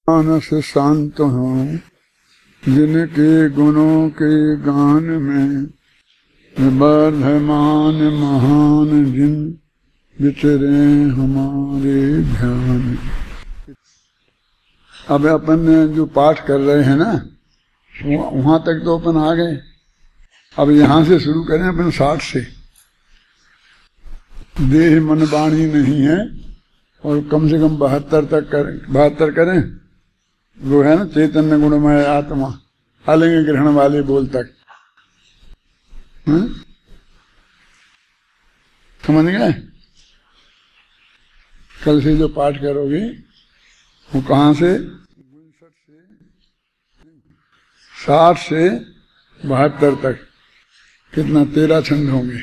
मानस शांत हो जिनके गुणों के गान में वर्धमान महान जिन विचरे हमारे ध्यान। अब अपन जो पाठ कर रहे हैं ना वहां तक तो अपन आ गए। अब यहां से शुरू करें अपन 60 से। देह मन वाणी नहीं है और कम से कम 72 तक करें, 72 करें। वो है ना चैतन्य गुणमय आत्मा आलिंग ग्रहण वाले बोल तक। समझ गए? कल से जो पाठ करोगे वो कहाँ से 60 से 72 तक कितना 13 छंद होंगे।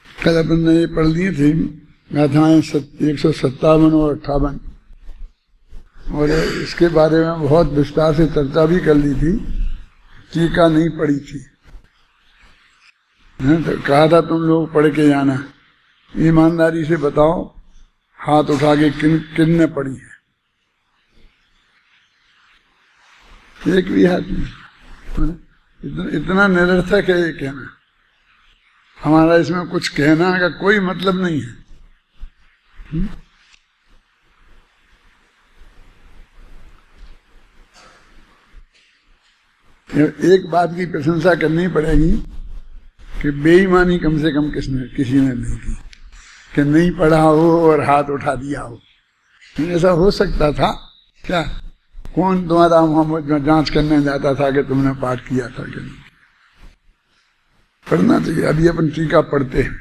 कल अपन ने ये पढ़ लिए थे गाथाएं 157 और 58 और इसके बारे में बहुत विस्तार से चर्चा भी कर ली थी। टीका नहीं पढ़ी थी तो कहा था तुम लोग पढ़ के जाना। ईमानदारी से बताओ हाथ उठा के किन ने पढ़ी है? एक भी हाथ नहीं। इतना निरर्थक है ये कहना। हमारा इसमें कुछ कहना का कोई मतलब नहीं है। एक बात की प्रशंसा करनी पड़ेगी कि बेईमानी कम से कम किसी ने नहीं की कि नहीं पढ़ा हो और हाथ उठा दिया हो। ऐसा हो सकता था क्या? कौन तुम्हारा वहां जांच करने जाता था कि तुमने पाठ किया था कि नहीं? पढ़ना चाहिए। अभी अपन टीका पढ़ते हैं।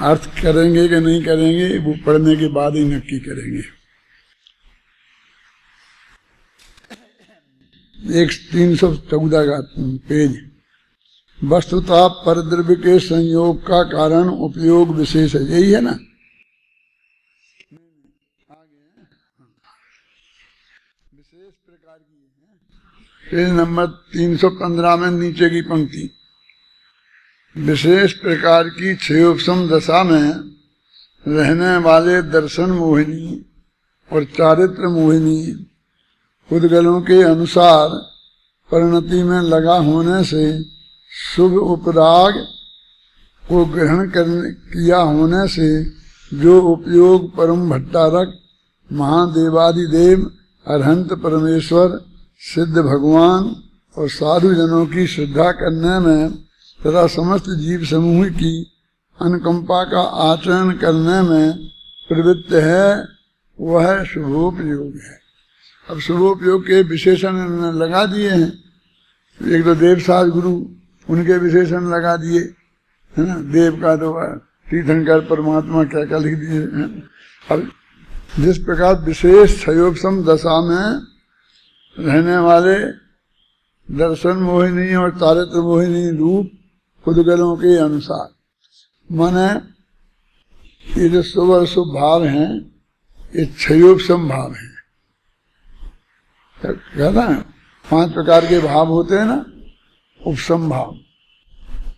अर्थ करेंगे कि नहीं करेंगे वो पढ़ने के बाद ही नक्की करेंगे। 314 का पेज। वस्तुतः परद्रव्य के संयोग का कारण उपयोग विशेष है। यही है ना? विशेष प्रकार की है। पेज नंबर 315 में नीचे की पंक्ति। विशेष प्रकार की क्षयोपम दशा में रहने वाले दर्शन मोहिनी और चारित्र मोहिनी उद्गलों के अनुसार परिणति में लगा होने से शुभ उपराग को ग्रहण किया होने से जो उपयोग परम भट्टारक महादेवादिदेव अरहंत परमेश्वर सिद्ध भगवान और साधु जनों की श्रद्धा करने में तथा समस्त जीव समूह की अनुकंपा का आचरण करने में प्रवृत्त है वह शुभोपयोग है। अब शुभोपयोग के विशेषण लगा दिए हैं। एक तो देवसाज गुरु उनके विशेषण लगा दिए है ना। देव का तो तीर्थंकर परमात्मा क्या क्या लिख दिए हैं। अब जिस प्रकार विशेष क्षयोपम दशा में रहने वाले दर्शन मोहिनी और चारित्र मोहिनी रूप उद्गलों के अनुसार, माने ये जो शुभ और शुभ भाव हैं ये क्षयोपम भाव हैं। कहता है 5 प्रकार के भाव होते हैं ना। उपसम भाव,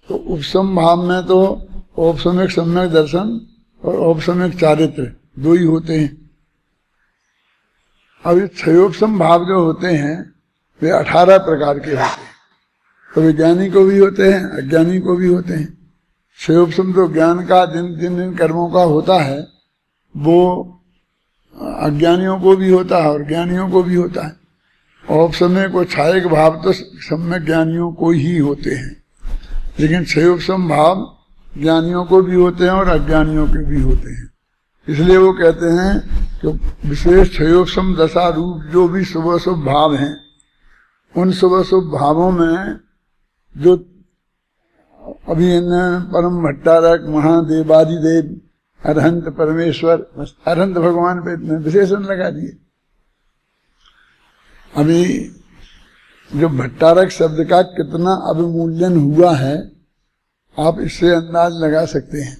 तो उपसम भाव में तो औपसमिक सम्यक दर्शन और औपसमिक चारित्र 2 ही होते हैं। अब ये क्षयोपम भाव जो होते हैं वे 18 प्रकार के होते हैं। तो विज्ञानी को भी होते हैं अज्ञानी को भी होते हैं। क्षयोपम तो ज्ञान का जिन कर्मों का होता है वो अज्ञानियों को भी होता है और ज्ञानियों को भी होता है। औपसमय को छायक भाव तो सम्यक ज्ञानियों को ही होते हैं, लेकिन क्षयोपम भाव ज्ञानियों को भी होते हैं और अज्ञानियों के भी होते हैं। इसलिए वो कहते हैं कि विशेष क्षयोपम दशा रूप जो भी शुभ शुभ भाव हैं उन शुभ शुभ भावों में जो अभी परम भट्टारक महादेवादिदेव अरहंत परमेश्वर, अरहंत भगवान पे इतने विशेषण लगा दिए। अभी जो भट्टारक शब्द का कितना अवमूल्यन हुआ है आप इससे अंदाज लगा सकते हैं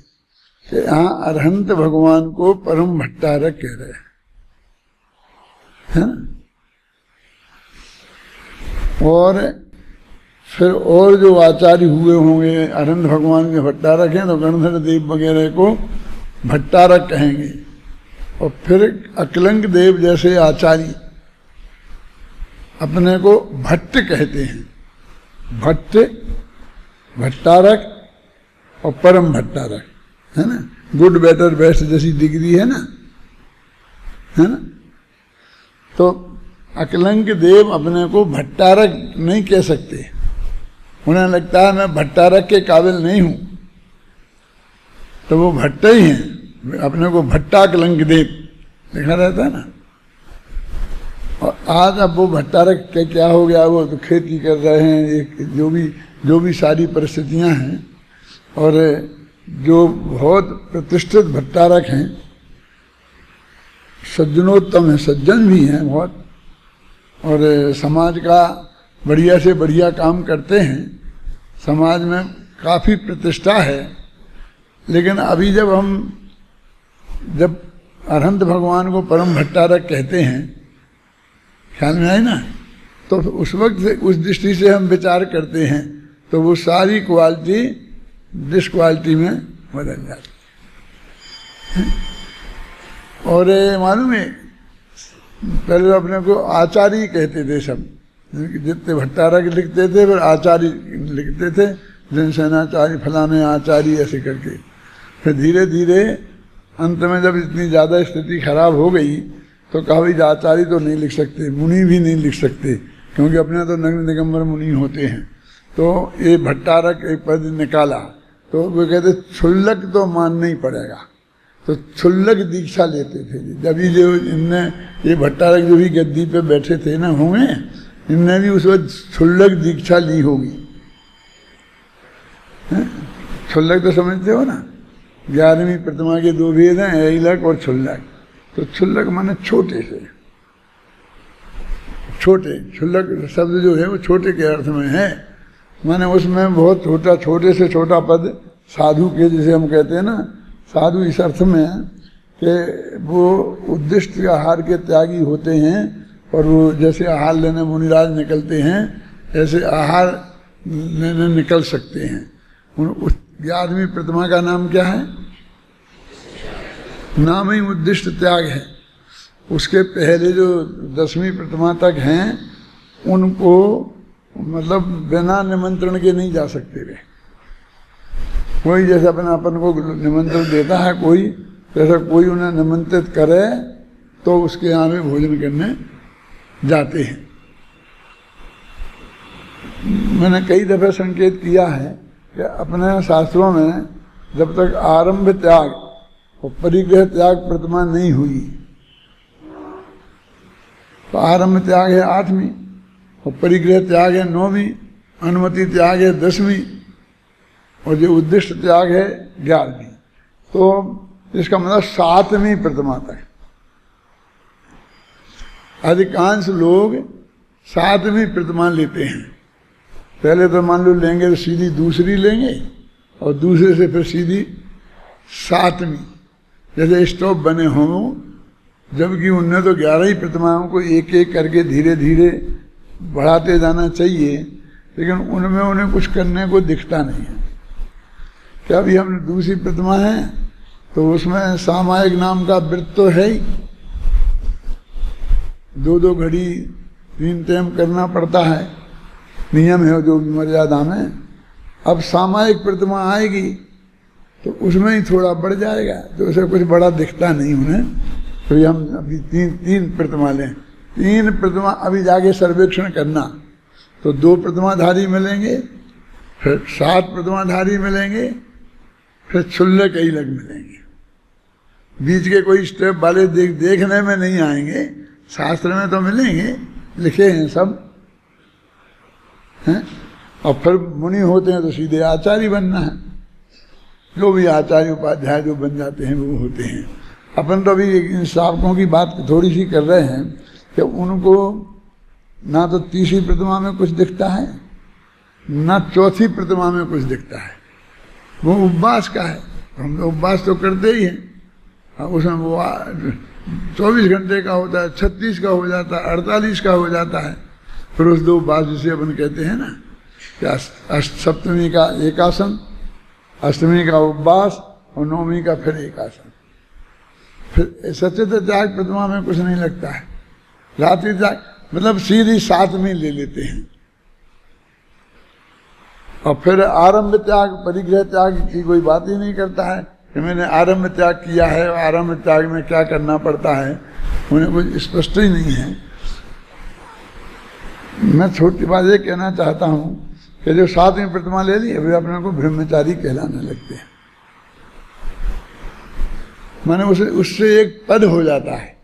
कि यहाँ अरहंत भगवान को परम भट्टारक कह रहे हैं। और फिर और जो आचार्य हुए होंगे, अरविंद भगवान के भट्टारक हैं तो गणधर देव वगैरह को भट्टारक कहेंगे। और फिर अकलंक देव जैसे आचार्य अपने को भट्ट कहते हैं। भट्ट, भट्टारक और परम भट्टारक, है ना। गुड, बेटर, बेस्ट जैसी डिग्री है ना, है ना। तो अकलंक देव अपने को भट्टारक नहीं कह सकते, उन्हें लगता है मैं भट्टारक के काबिल नहीं हूं, तो वो भट्ट ही हैं, अपने को भट्टा अकलंक देव लिखा रहता है ना। और आज अब वो भट्टारक क्या हो गया, वो तो खेती कर रहे हैं, एक जो भी सारी परिस्थितियां हैं। और जो बहुत प्रतिष्ठित भट्टारक हैं, सज्जनोत्तम है, सज्जन भी हैं बहुत, और समाज का बढ़िया से बढ़िया काम करते हैं, समाज में काफ़ी प्रतिष्ठा है। लेकिन अभी जब अरहंत भगवान को परम भट्टारक कहते हैं, ख्याल में आए ना, तो उस वक्त उस दृष्टि से हम विचार करते हैं तो वो सारी क्वालिटी डिसक्वालिटी में बदल जाती है। और मालूम है, पहले अपने को आचार्य कहते थे सब, जितने भट्टारक लिखते थे फिर आचार्य लिखते थे, जनसेनाचार्य फलाने आचार्य ऐसे करके। फिर धीरे धीरे अंत में जब इतनी ज़्यादा स्थिति खराब हो गई तो कहा भाई आचार्य तो नहीं लिख सकते, मुनि भी नहीं लिख सकते, क्योंकि अपने तो नग्न दिगंबर मुनि होते हैं। तो ये भट्टारक एक पद निकाला, तो वो कहते क्षुल्लक तो मानना ही पड़ेगा, तो क्षुल्लक दीक्षा लेते थे। जब ये जो इनने ये भट्टारक जो भी गद्दी पे बैठे थे ना होंगे, इनने भी उस वक्त क्षुल्लक दीक्षा ली होगी। क्षुल्लक तो समझते हो ना, 11वीं प्रतिमा के 2 भेद हैं, ऐलक और क्षुल्लक। तो क्षुल्लक माने छोटे से छोटे, क्षुल्लक शब्द जो है वो छोटे के अर्थ में है, माने उसमें बहुत छोटा, छोटे से छोटा पद साधु के, जैसे हम कहते हैं ना, साधु इस अर्थ में कि वो उद्दिष्ट आहार के त्यागी होते हैं, और वो जैसे आहार लेने मुनिराज निकलते हैं ऐसे आहार लेने निकल सकते हैं। उस 11वीं प्रतिमा का नाम क्या है? नाम ही उद्दिष्ट त्याग है। उसके पहले जो 10वीं प्रतिमा तक हैं उनको मतलब बिना निमंत्रण के नहीं जा सकते वे। कोई जैसे अपन को निमंत्रण देता है कोई, जैसा कोई उन्हें निमंत्रित करे तो उसके यहाँ में भोजन करने जाते हैं। मैंने कई दफे संकेत किया है कि अपने शास्त्रों में जब तक आरंभ त्याग और परिग्रह त्याग प्रतिमा नहीं हुई, तो आरंभ त्याग है 8वीं और परिग्रह त्याग है 9वीं, अनुमति त्याग है 10वीं और जो उद्दिष्ट त्याग है 11वीं। तो इसका मतलब 7वीं प्रतिमा तक अधिकांश लोग 7वीं प्रतिमा लेते हैं। पहले तो मान लो लेंगे तो सीधी दूसरी लेंगे और दूसरे से फिर सीधी 7वीं, जैसे स्टॉप बने हों, जबकि उनने तो 11 ही प्रतिमाओं को एक एक करके धीरे धीरे बढ़ाते जाना चाहिए, लेकिन उनमें उन्हें कुछ करने को दिखता नहीं है। क्या अभी हमने दूसरी प्रतिमा है तो उसमें सामायिक नाम का व्रत तो है ही, 2-2 घड़ी 3 टाइम करना पड़ता है, नियम है जो मर्यादा में। अब सामायिक प्रतिमा आएगी तो उसमें ही थोड़ा बढ़ जाएगा, तो उसे कुछ बड़ा दिखता नहीं उन्हें। तो ये हम अभी 3 प्रतिमा लें, 3 प्रतिमा अभी जाके सर्वेक्षण करना तो 2 प्रतिमाधारी मिलेंगे, फिर 7 प्रतिमाधारी मिलेंगे, फिर क्षुल्लक ऐलक मिलेंगे। बीच के कोई स्टेप वाले देखने में नहीं आएंगे, शास्त्र में तो मिलेंगे, लिखे हैं सब हैं। और फिर मुनि होते हैं तो सीधे आचार्य बनना है, जो भी आचार्य उपाध्याय जो बन जाते हैं वो होते हैं। अपन तो अभी इन शावकों की बात थोड़ी सी कर रहे हैं कि उनको ना तो 3री प्रतिमा में कुछ दिखता है, ना 4थी प्रतिमा में कुछ दिखता है। वो उपवास का है, हम लोग उपवास तो करते ही हैं, उसमें वो 24 घंटे का होता है, 36 का हो जाता है, 48 का हो जाता है। पुरुष दो बास जिसे अपन कहते हैं ना, सप्तमी का एक आसन, अष्टमी का उपवास और नवमी का फिर एक आसन। फिर सचित त्याग प्रतिमा में कुछ नहीं लगता है। रात्रि त्याग मतलब सीधी 7 में ले लेते हैं। और फिर आरंभ त्याग, परिग्रह त्याग की कोई बात ही नहीं करता है कि मैंने आरंभ त्याग किया है, आरंभ त्याग में क्या करना पड़ता है, उन्हें कुछ स्पष्ट ही नहीं है। मैं छोटी बात ये कहना चाहता हूँ कि जो 7वीं प्रतिमा ले ली वे अपने को ब्रह्मचारी कहलाने लगते हैं। माने उससे एक पद हो जाता है।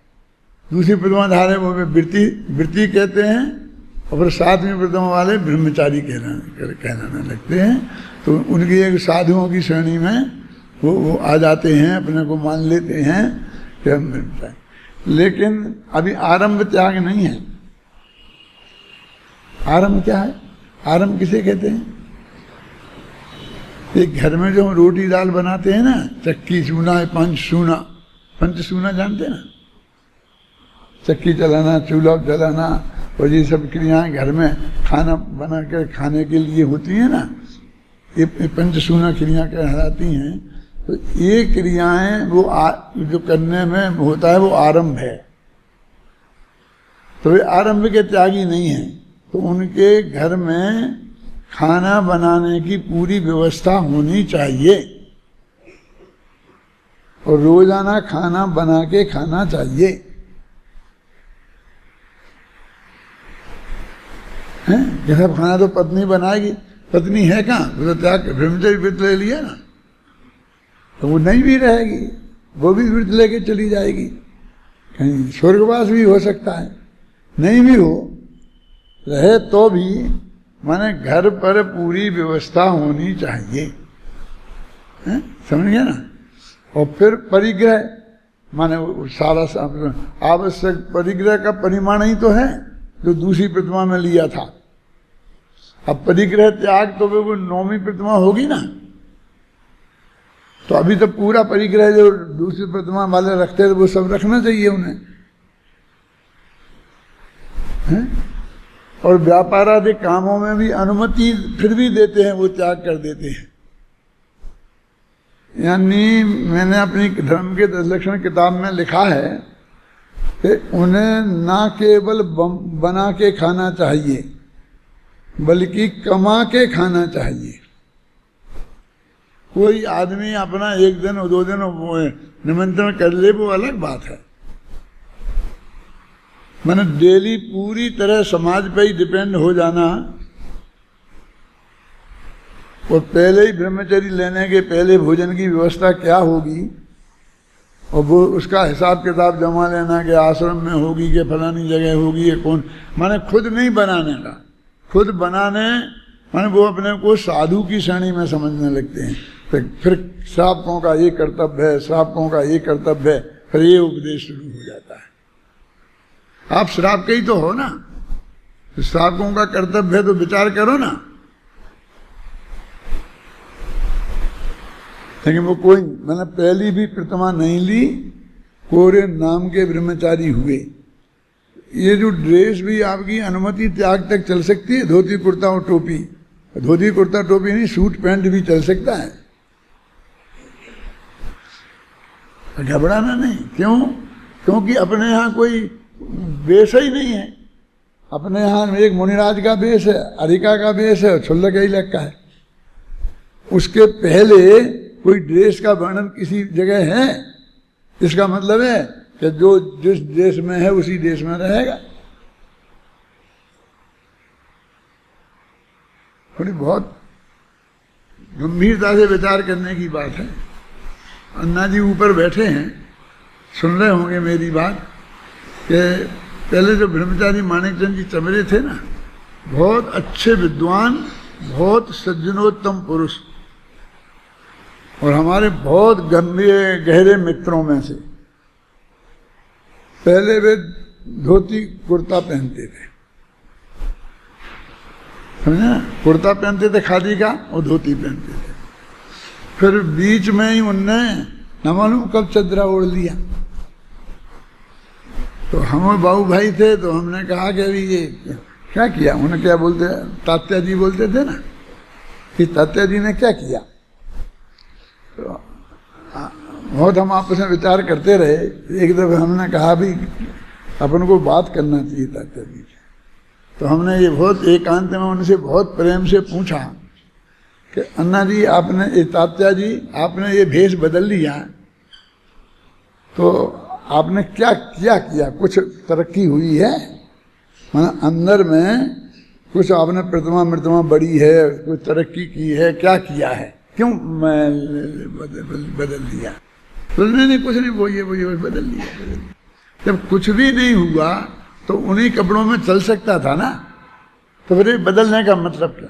दूसरी प्रतिमा धारे वो वृत्ति कहते हैं और फिर 7वीं प्रतिमा वाले ब्रह्मचारी कहलाने लगते हैं। तो उनकी एक साधुओं की श्रेणी में वो आ जाते हैं, अपने को मान लेते हैं कि हम ब्रह्मचारी। लेकिन अभी आरंभ त्याग नहीं है। आरंभ क्या है? आरंभ किसे कहते हैं? एक घर में जो हम रोटी दाल बनाते हैं ना, चक्की चूना, पंच सूना जानते हैं ना? चक्की चलाना, चूल्हा जलाना और ये सब क्रियाएं घर में खाना बना कर खाने के लिए होती हैं ना, ये पंच सूना क्रिया कहलाती हैं। तो ये क्रियाएं वो जो करने में होता है वो आरंभ है। तो वे आरंभ के त्यागी नहीं है। तो उनके घर में खाना बनाने की पूरी व्यवस्था होनी चाहिए और रोजाना खाना बना के खाना चाहिए। जैसा खाना तो पत्नी बनाएगी, पत्नी है कहाँ? तो त्याग ब्रह्मचर्य व्रत ले लिया ना, तो वो नहीं भी रहेगी, वो भी व्रत लेके चली जाएगी। कहीं स्वर्गवास भी हो सकता है, नहीं भी हो रहे तो भी माने घर पर पूरी व्यवस्था होनी चाहिए। समझ गया ना? और फिर परिग्रह माने सारा आवश्यक परिग्रह का परिमाण ही तो है जो दूसरी प्रतिमा में लिया था। अब परिग्रह त्याग तो वो 9वीं प्रतिमा होगी ना, तो अभी तो पूरा परिग्रह जो दूसरी प्रतिमा वाले रखते थे वो सब रखना चाहिए उन्हें। और व्यापार आदि कामों में भी अनुमति फिर भी देते हैं, वो त्याग कर देते हैं। यानी मैंने अपनी धर्म के 10 लक्षण किताब में लिखा है कि उन्हें ना केवल बना के खाना चाहिए बल्कि कमा के खाना चाहिए। कोई आदमी अपना 1 दिन और 2 दिन निमंत्रण कर ले वो अलग बात है। मैंने डेली पूरी तरह समाज पे ही डिपेंड हो जाना और पहले ही ब्रह्मचर्य लेने के पहले भोजन की व्यवस्था क्या होगी और वो उसका हिसाब किताब जमा लेना कि आश्रम में होगी कि फलानी जगह होगी या कौन, माने खुद नहीं बनाने का। खुद बनाने माने वो अपने को साधु की श्रेणी में समझने लगते हैं। तो फिर श्रावकों का ये कर्तव्य है, श्रावकों का ये कर्तव्य है, फिर ये उपदेश शुरू हो जाता है। आप श्रावक ही तो हो ना, तो श्रावकों का कर्तव्य है तो विचार करो ना। लेकिन वो कोई मैंने पहली भी प्रतिमा नहीं ली, कोरे नाम के ब्रह्मचारी हुए। ये जो ड्रेस भी आपकी अनुमति त्याग तक चल सकती है, धोती कुर्ता और टोपी। धोती कुर्ता टोपी नहीं, सूट पैंट भी चल सकता है, घबराना नहीं। क्यों? क्योंकि अपने यहाँ कोई वेश ही नहीं है। अपने यहाँ एक मुनिराज का वेश है, अरिका का वेश है, छुल्ल का ही लक्का है। उसके पहले कोई ड्रेस का वर्णन किसी जगह है? इसका मतलब है कि जो जिस देश में है उसी देश में रहेगा। थोड़ी बहुत गंभीरता से विचार करने की बात है। अन्ना जी ऊपर बैठे हैं, सुन रहे होंगे मेरी बात कि पहले जो ब्रह्मचारी माणिकचंद जी चमरे थे ना, बहुत अच्छे विद्वान, बहुत सज्जनोत्तम पुरुष और हमारे बहुत गहरे मित्रों में से। पहले वे धोती कुर्ता पहनते थे, समझे? कुर्ता पहनते थे खादी का और धोती पहनते थे। फिर बीच में ही उनने न मालूम कब चदरा ओढ़ लिया। तो हम बाबू भाई थे तो हमने कहा कि अभी ये क्या किया? उन्हें क्या बोलते, तात्या जी बोलते थे ना कि तात्या जी ने क्या किया। तो बहुत हम आपस में विचार करते रहे। एक दफे हमने कहा भी अपन को बात करना चाहिए तात्या जी से। तो हमने ये बहुत एकांत में उनसे बहुत प्रेम से पूछा कि अन्ना जी आपने, ये तात्या जी आपने ये भेष बदल लिया तो आपने क्या किया? कुछ तरक्की हुई है? मतलब अंदर में कुछ आपने प्रतिमा बड़ी है, कुछ तरक्की की है, क्या किया है? क्यों मैं बदल दिया? तो नहीं कुछ नहीं, वो ये बदल दिया। जब कुछ भी नहीं हुआ तो उन्हीं कपड़ों में चल सकता था ना, तो फिर बदलने का मतलब क्या?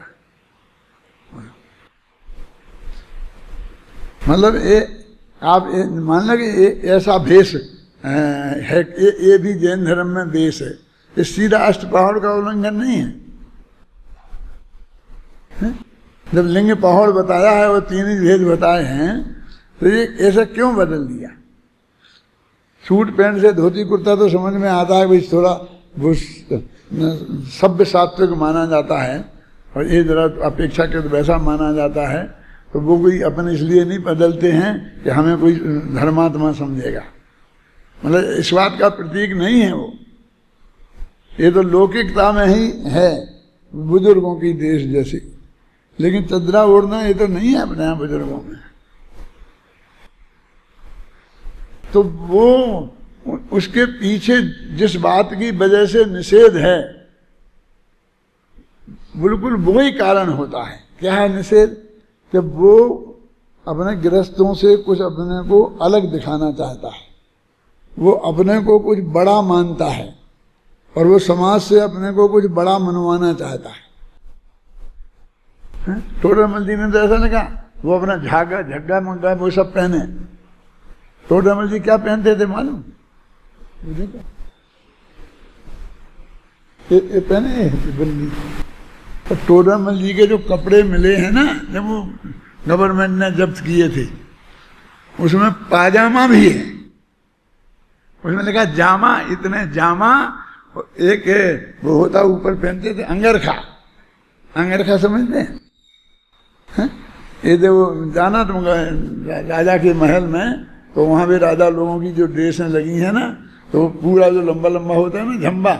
मतलब आप मान लो कि ऐसा भेष है, ये भी जैन धर्म में भेष है, ये सीधा अष्टपहाड़ का उल्लंघन नहीं है? जब लिंग पहाड़ बताया है और 3 ही भेद बताए हैं, तो ये ऐसा क्यों बदल दिया? सूट पैंट से धोती कुर्ता तो समझ में आता है, भाई थोड़ा सभ्य सात्विक माना जाता है और ये जरा अपेक्षाकृत वैसा माना जाता है, तो वो कोई अपन इसलिए नहीं बदलते हैं कि हमें कोई धर्मात्मा समझेगा। मतलब इस बात का प्रतीक नहीं है वो, ये तो लौकिकता में ही है, बुजुर्गों की देश जैसी। लेकिन चदरा ओढ़ना ये तो नहीं है अपने यहाँ बुजुर्गों में। तो वो उसके पीछे जिस बात की वजह से निषेध है, बिल्कुल वो ही कारण होता है। क्या है निषेध? कि वो अपने गृहस्थों से कुछ अपने को अलग दिखाना चाहता है, वो अपने को कुछ बड़ा मानता है और वो समाज से अपने को कुछ बड़ा मनवाना चाहता है। टोडरमल जी ने तो ऐसा लगा, वो अपना झग्गा मंगा वो सब पहने। टोडरमल जी क्या पहनते थे मालूम? ये पहने बल्ली। तो टोडरमल जी के जो कपड़े मिले हैं ना, जब वो गवर्नमेंट ने जब्त किए थे, उसमें पाजामा भी है। उसमें लिखा जामा, इतने जामा। एक वो होता ऊपर पहनते थे अंगरखा। अंगरखा समझते हैं? ये जब जाना तुम राजा के महल में, तो वहाँ भी राजा लोगों की जो ड्रेसें लगी हैं ना, तो पूरा जो लंबा लंबा होता है ना झंबा,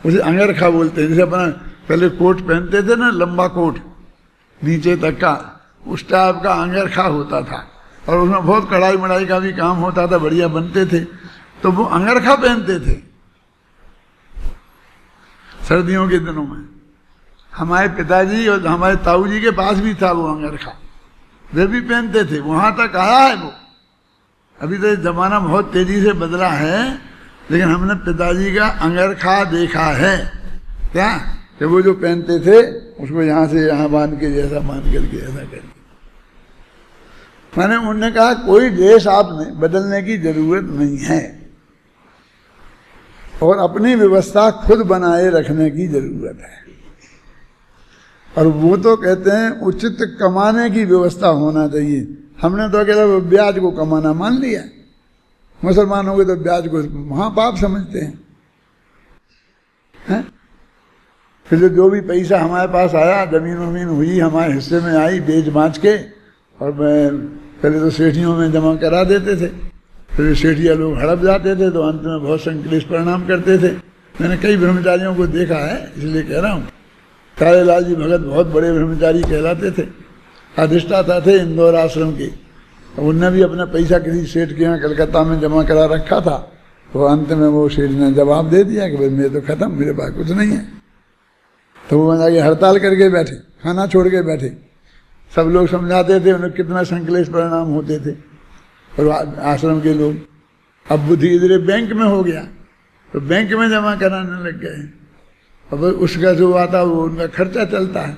उसे अंगरखा बोलते हैं। जैसे अपना पहले कोट पहनते थे ना, लंबा कोट नीचे तक का, उस टाइप का अंगरखा होता था और उसमें बहुत कढ़ाई मढ़ाई का भी काम होता था, बढ़िया बनते थे। तो वो अंगरखा पहनते थे सर्दियों के दिनों में। हमारे पिताजी और हमारे ताऊ जी के पास भी था वो अंगरखा, वे भी पहनते थे। वहां तक आया है वो। अभी तो जमाना बहुत तेजी से बदला है, लेकिन हमने पिताजी का अंगरखा देखा है। क्या कि वो जो पहनते थे उसको यहाँ से यहाँ बांध के, जैसा बांध करके ऐसा करके। मैंने उन्होंने कहा कोई ड्रेस आपने बदलने की जरूरत नहीं है और अपनी व्यवस्था खुद बनाए रखने की जरूरत है। और वो तो कहते हैं उचित कमाने की व्यवस्था होना चाहिए। हमने तो अकेला ब्याज को कमाना मान लिया। मुसलमानों के तो ब्याज को महापाप समझते हैं। फिर जो भी पैसा हमारे पास आया, जमीन वमीन हुई हमारे हिस्से में आई, बेच बाँच के, और पहले तो सेठियों में जमा करा देते थे, फिर सेठिया लोग हड़प जाते थे, तो अंत में बहुत संकलेश परिणाम करते थे। मैंने कई ब्रह्मचारियों को देखा है, इसलिए कह रहा हूँ। तारे लाल जी भगत बहुत बड़े ब्रह्मचारी कहलाते थे, अधिष्ठाता थे इंदौर आश्रम के। उनने भी अपना पैसा किसी सेठ के यहाँ कलकत्ता में जमा करा रखा था, तो अंत में वो सेठ ने जवाब दे दिया कि भाई मेरे तो खत्म, मेरे पास कुछ नहीं है। तो वो जाके हड़ताल करके बैठे, खाना छोड़ के बैठे। सब लोग समझाते थे, उन्हें कितना संकलेश परिणाम होते थे। और आश्रम के लोग अब बुद्धि इधर बैंक में हो गया, तो बैंक में जमा कराने लग गए। अब उसका जो आता वो उनका खर्चा चलता है।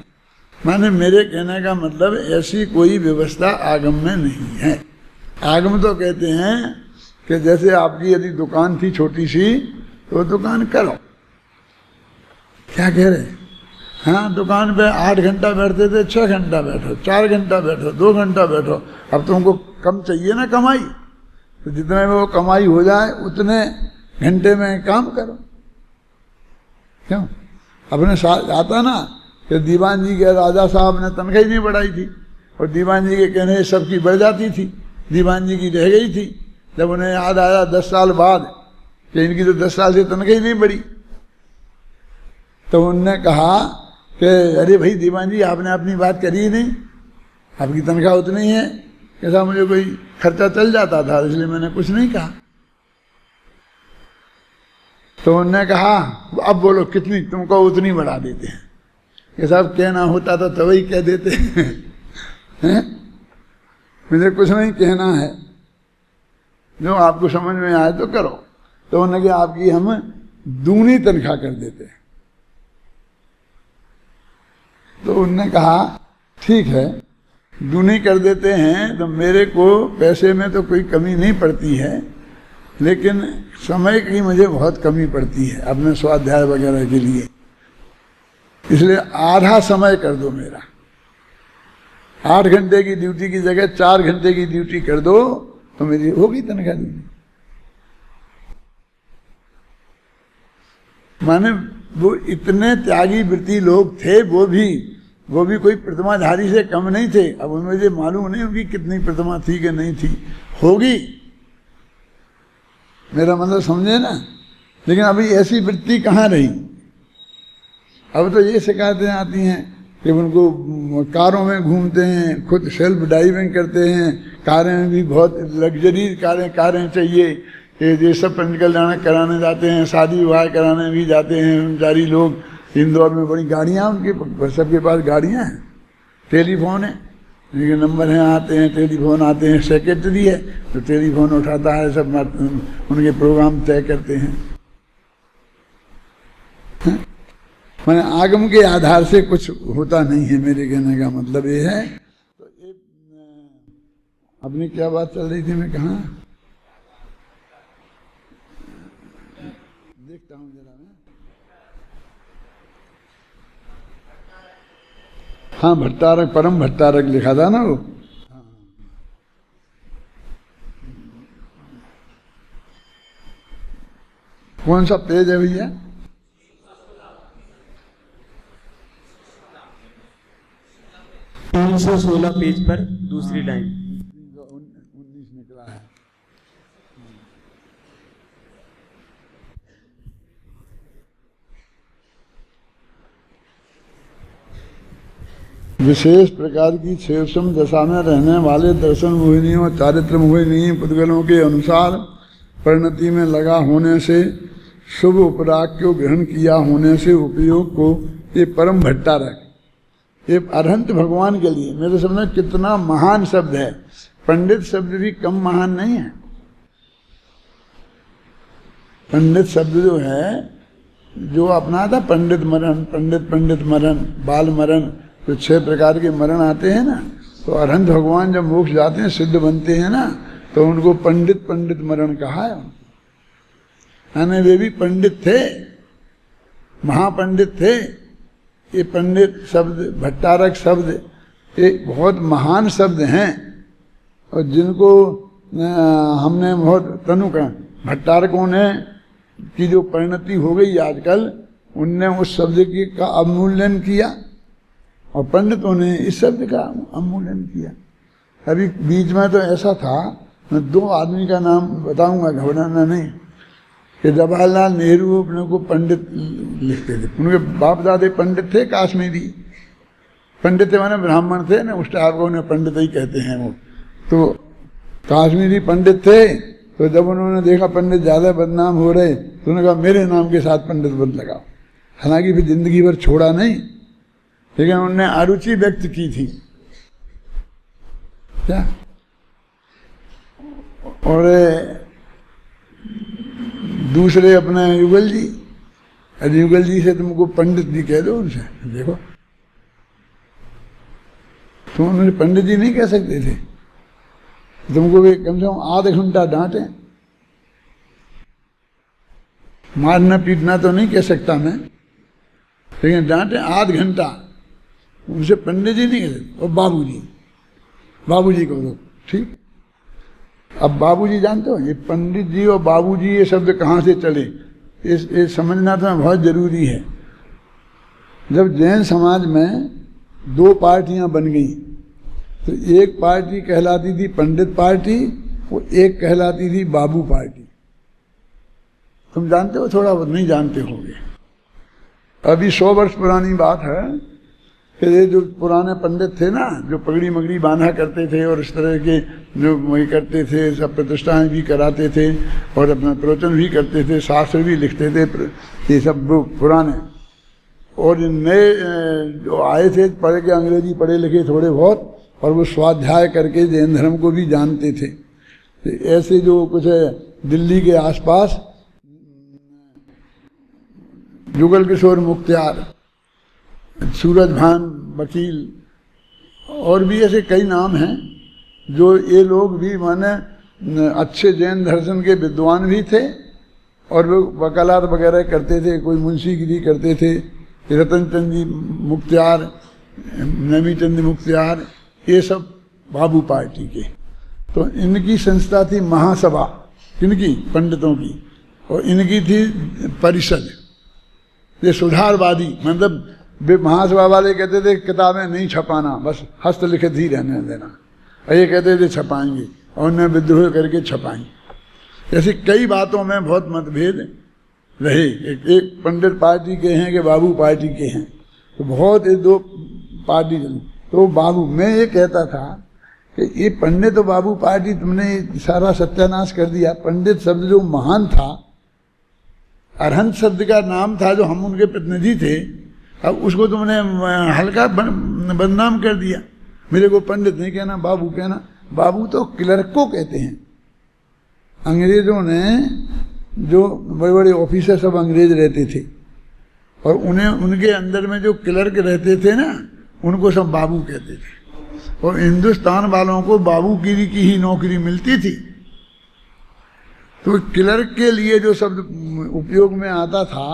माने मेरे कहने का मतलब ऐसी कोई व्यवस्था आगम में नहीं है। आगम तो कहते हैं कि जैसे आपकी यदि दुकान थी छोटी सी, तो दुकान करो। क्या कह रहे? हाँ, दुकान पे 8 घंटा बैठते थे, 6 घंटा बैठो, 4 घंटा बैठो, 2 घंटा बैठो। अब तुमको कम चाहिए ना कमाई, तो जितने में वो कमाई हो जाए उतने घंटे में काम करो। क्यों? अपने साथ आता ना कि दीवान जी के राजा साहब ने तनख्वाह ही नहीं बढ़ाई थी, और दीवान जी के कहने से सबकी बढ़ जाती थी, दीवान जी की रह गई थी। जब उन्हें याद आया 10 साल बाद कि इनकी तो 10 साल से तनख्वाह ही नहीं बढ़ी, तो उनने कहा कि अरे भाई दीवान जी, आपने अपनी बात करी ही नहीं, आपकी तनख्वाह उतनी है। कैसा मुझे कोई खर्चा चल जाता था, इसलिए मैंने कुछ नहीं कहा। तो उन्होंने कहा अब बोलो कितनी, तुमको उतनी बढ़ा देते हैं। कि साहब कहना होता तो तभी कह देते हैं, मुझे कुछ नहीं कहना है, जो आपको समझ में आए तो करो। तो उन्होंने कहा आपकी हम दूनी तनख्वाह कर देते हैं। तो उन्होंने कहा ठीक है, दूनी कर देते हैं तो मेरे को पैसे में तो कोई कमी नहीं पड़ती है, लेकिन समय की मुझे बहुत कमी पड़ती है अपने स्वाध्याय वगैरह के लिए, इसलिए आधा समय कर दो मेरा। 8 घंटे की ड्यूटी की जगह 4 घंटे की ड्यूटी कर दो तो मेरी होगी तनख्वाह दूनी। माने वो इतने त्यागी वृत्ति लोग थे, वो भी कोई प्रतिमाधारी से कम नहीं थे। अब मुझे मालूम नहीं उनकी कितनी प्रतिमा थी कि नहीं थी, होगी, मेरा मतलब समझे ना। लेकिन अभी ऐसी वृत्ति कहाँ रही। अब तो ये शिकायतें आती हैं कि उनको कारों में घूमते हैं, खुद सेल्फ ड्राइविंग करते हैं, कारें भी बहुत लग्जरी कारें चाहिए, ये सब पंच कल्याण कराने जाते हैं, शादी विवाह कराने भी जाते हैं कर्मचारी लोग। इंदौर में बड़ी गाड़ियाँ उनके, सबके पास गाड़ियाँ हैं, टेलीफोन है, उनके नंबर हैं, आते हैं टेलीफोन आते हैं, सेक्रेटरी है तो टेलीफोन उठाता है, सब उनके प्रोग्राम तय करते हैं। मैंने आगम के आधार से कुछ होता नहीं है, मेरे कहने का मतलब ये है। तो एक अपनी क्या बात चल रही थी, मैं कहाँ देखता हूँ जरा मैं। हाँ, भट्टारक, परम भट्टारक लिखा था ना वो। कौन सा पेज है भैया? 316 पेज पर दूसरी लाइन। 19 निकला है। विशेष प्रकार की क्षेम दशा में रहने वाले दर्शन मोहिनियों, चारित्र मोहिनी पुद्गलों के अनुसार परिणति में लगा होने से, शुभ उपराग को ग्रहण किया होने से उपयोग को ये परम भट्टारक, ये अरहंत भगवान के लिए, मेरे समझ कितना महान शब्द है। पंडित शब्द भी कम महान नहीं है। पंडित शब्द जो है, जो अपना था पंडित मरण, पंडित मरण, बाल मरण, तो 6 प्रकार के मरण आते हैं ना। तो अरहंत भगवान जब मोक्ष जाते हैं, सिद्ध बनते हैं ना, तो उनको पंडित मरण कहा है। यानी वे भी पंडित थे, महापंडित थे। ये पंडित शब्द, भट्टारक शब्द, ये बहुत महान शब्द हैं, और जिनको हमने बहुत तनु का भट्टारकों ने की जो परिणति हो गई आजकल, उनने उस शब्द की का अवमूल्यन किया, और पंडितों ने इस शब्द का अवमूल्यन किया। अभी बीच में तो ऐसा था, मैं 2 आदमी का नाम बताऊंगा, घबराना नहीं, कि जवाहरलाल नेहरू अपने को पंडित लिखते थे। उनके बाप दादे पंडित थे, काश्मीरी पंडित थे, माने ब्राह्मण थे ना, उस टाइप को उन्हें पंडित ही कहते हैं वो। तो काश्मीरी पंडित थे, तो जब उन्होंने देखा पंडित ज़्यादा बदनाम हो रहे, तो उन्होंने कहा मेरे नाम के साथ पंडित बन लगाओ। हालांकि फिर जिंदगी भर छोड़ा नहीं, लेकिन उन्होंने अरुचि व्यक्त की थी क्या। और दूसरे अपने युगल जी, अरे युगल जी से तुमको पंडित जी कह दो, उनसे देखो, तुम उन्होंने पंडित जी नहीं कह सकते थे, तुमको भी कम से कम आधा घंटा डांटे, मारना पीटना तो नहीं कह सकता मैं, लेकिन डांटे आधा घंटा, उनसे पंडित जी नहीं कह सकते। और बाबूजी को दो, ठीक। अब बाबूजी जानते हो, ये पंडित जी और बाबूजी ये शब्द कहाँ से चले, ये समझना तो बहुत जरूरी है। जब जैन समाज में दो पार्टियां बन गई, तो एक पार्टी कहलाती थी पंडित पार्टी, वो एक कहलाती थी बाबू पार्टी। तुम जानते हो, थोड़ा बहुत नहीं जानते होंगे। अभी 100 वर्ष पुरानी बात है कि ये जो पुराने पंडित थे ना, जो पगड़ी मगड़ी बांधा करते थे और इस तरह के जो वही करते थे, सब प्रतिष्ठाएं भी कराते थे और अपना प्रवचन भी करते थे, शास्त्र भी लिखते थे, ये सब वो पुराने। और नए जो आए थे, पढ़ के अंग्रेजी पढ़े लिखे थोड़े बहुत, और वो स्वाध्याय करके जैन धर्म को भी जानते थे। तो ऐसे जो कुछ दिल्ली के आसपास जुगल किशोर मुख्तियार, सूरजभान वकील और भी ऐसे कई नाम हैं, जो ये लोग भी माने अच्छे जैन दर्शन के विद्वान भी थे और वो वकालत वगैरह करते थे, कोई मुंशीगिरी करते थे। रतन चंद जी मुख्तियार, नमी चंद मुख्तियार, ये सब बाबू पार्टी के। तो इनकी संस्था थी महासभा, किनकी? पंडितों की। और इनकी थी परिषद, ये सुधारवादी, मतलब महासभा वाले कहते थे किताबें नहीं छपाना, बस हस्तलिखित ही रहने देना, और ये कहते थे छपाएंगे, और उन्हें विद्रोह करके छपाएंगे। ऐसी कई बातों में बहुत मतभेद रहे। एक पंडित पार्टी के हैं कि बाबू पार्टी के हैं, तो बहुत ये दो पार्टी चली। तो बाबू, मैं ये कहता था कि ये पंडित और बाबू पार्टी, तुमने सारा सत्यानाश कर दिया। पंडित शब्द जो महान था, अरहंत शब्द का नाम था, जो हम उनके प्रतिनिधि थे, अब उसको तुमने हल्का बदनाम कर दिया। मेरे को पंडित नहीं कहना, बाबू कहना। बाबू तो क्लर्क को कहते हैं। अंग्रेजों ने, जो बड़े बड़े ऑफिसर सब अंग्रेज रहते थे, और उन्हें उनके अंदर में जो क्लर्क रहते थे ना, उनको सब बाबू कहते थे। और हिंदुस्तान वालों को बाबूगिरी की ही नौकरी मिलती थी। तो क्लर्क के लिए जो शब्द उपयोग में आता था,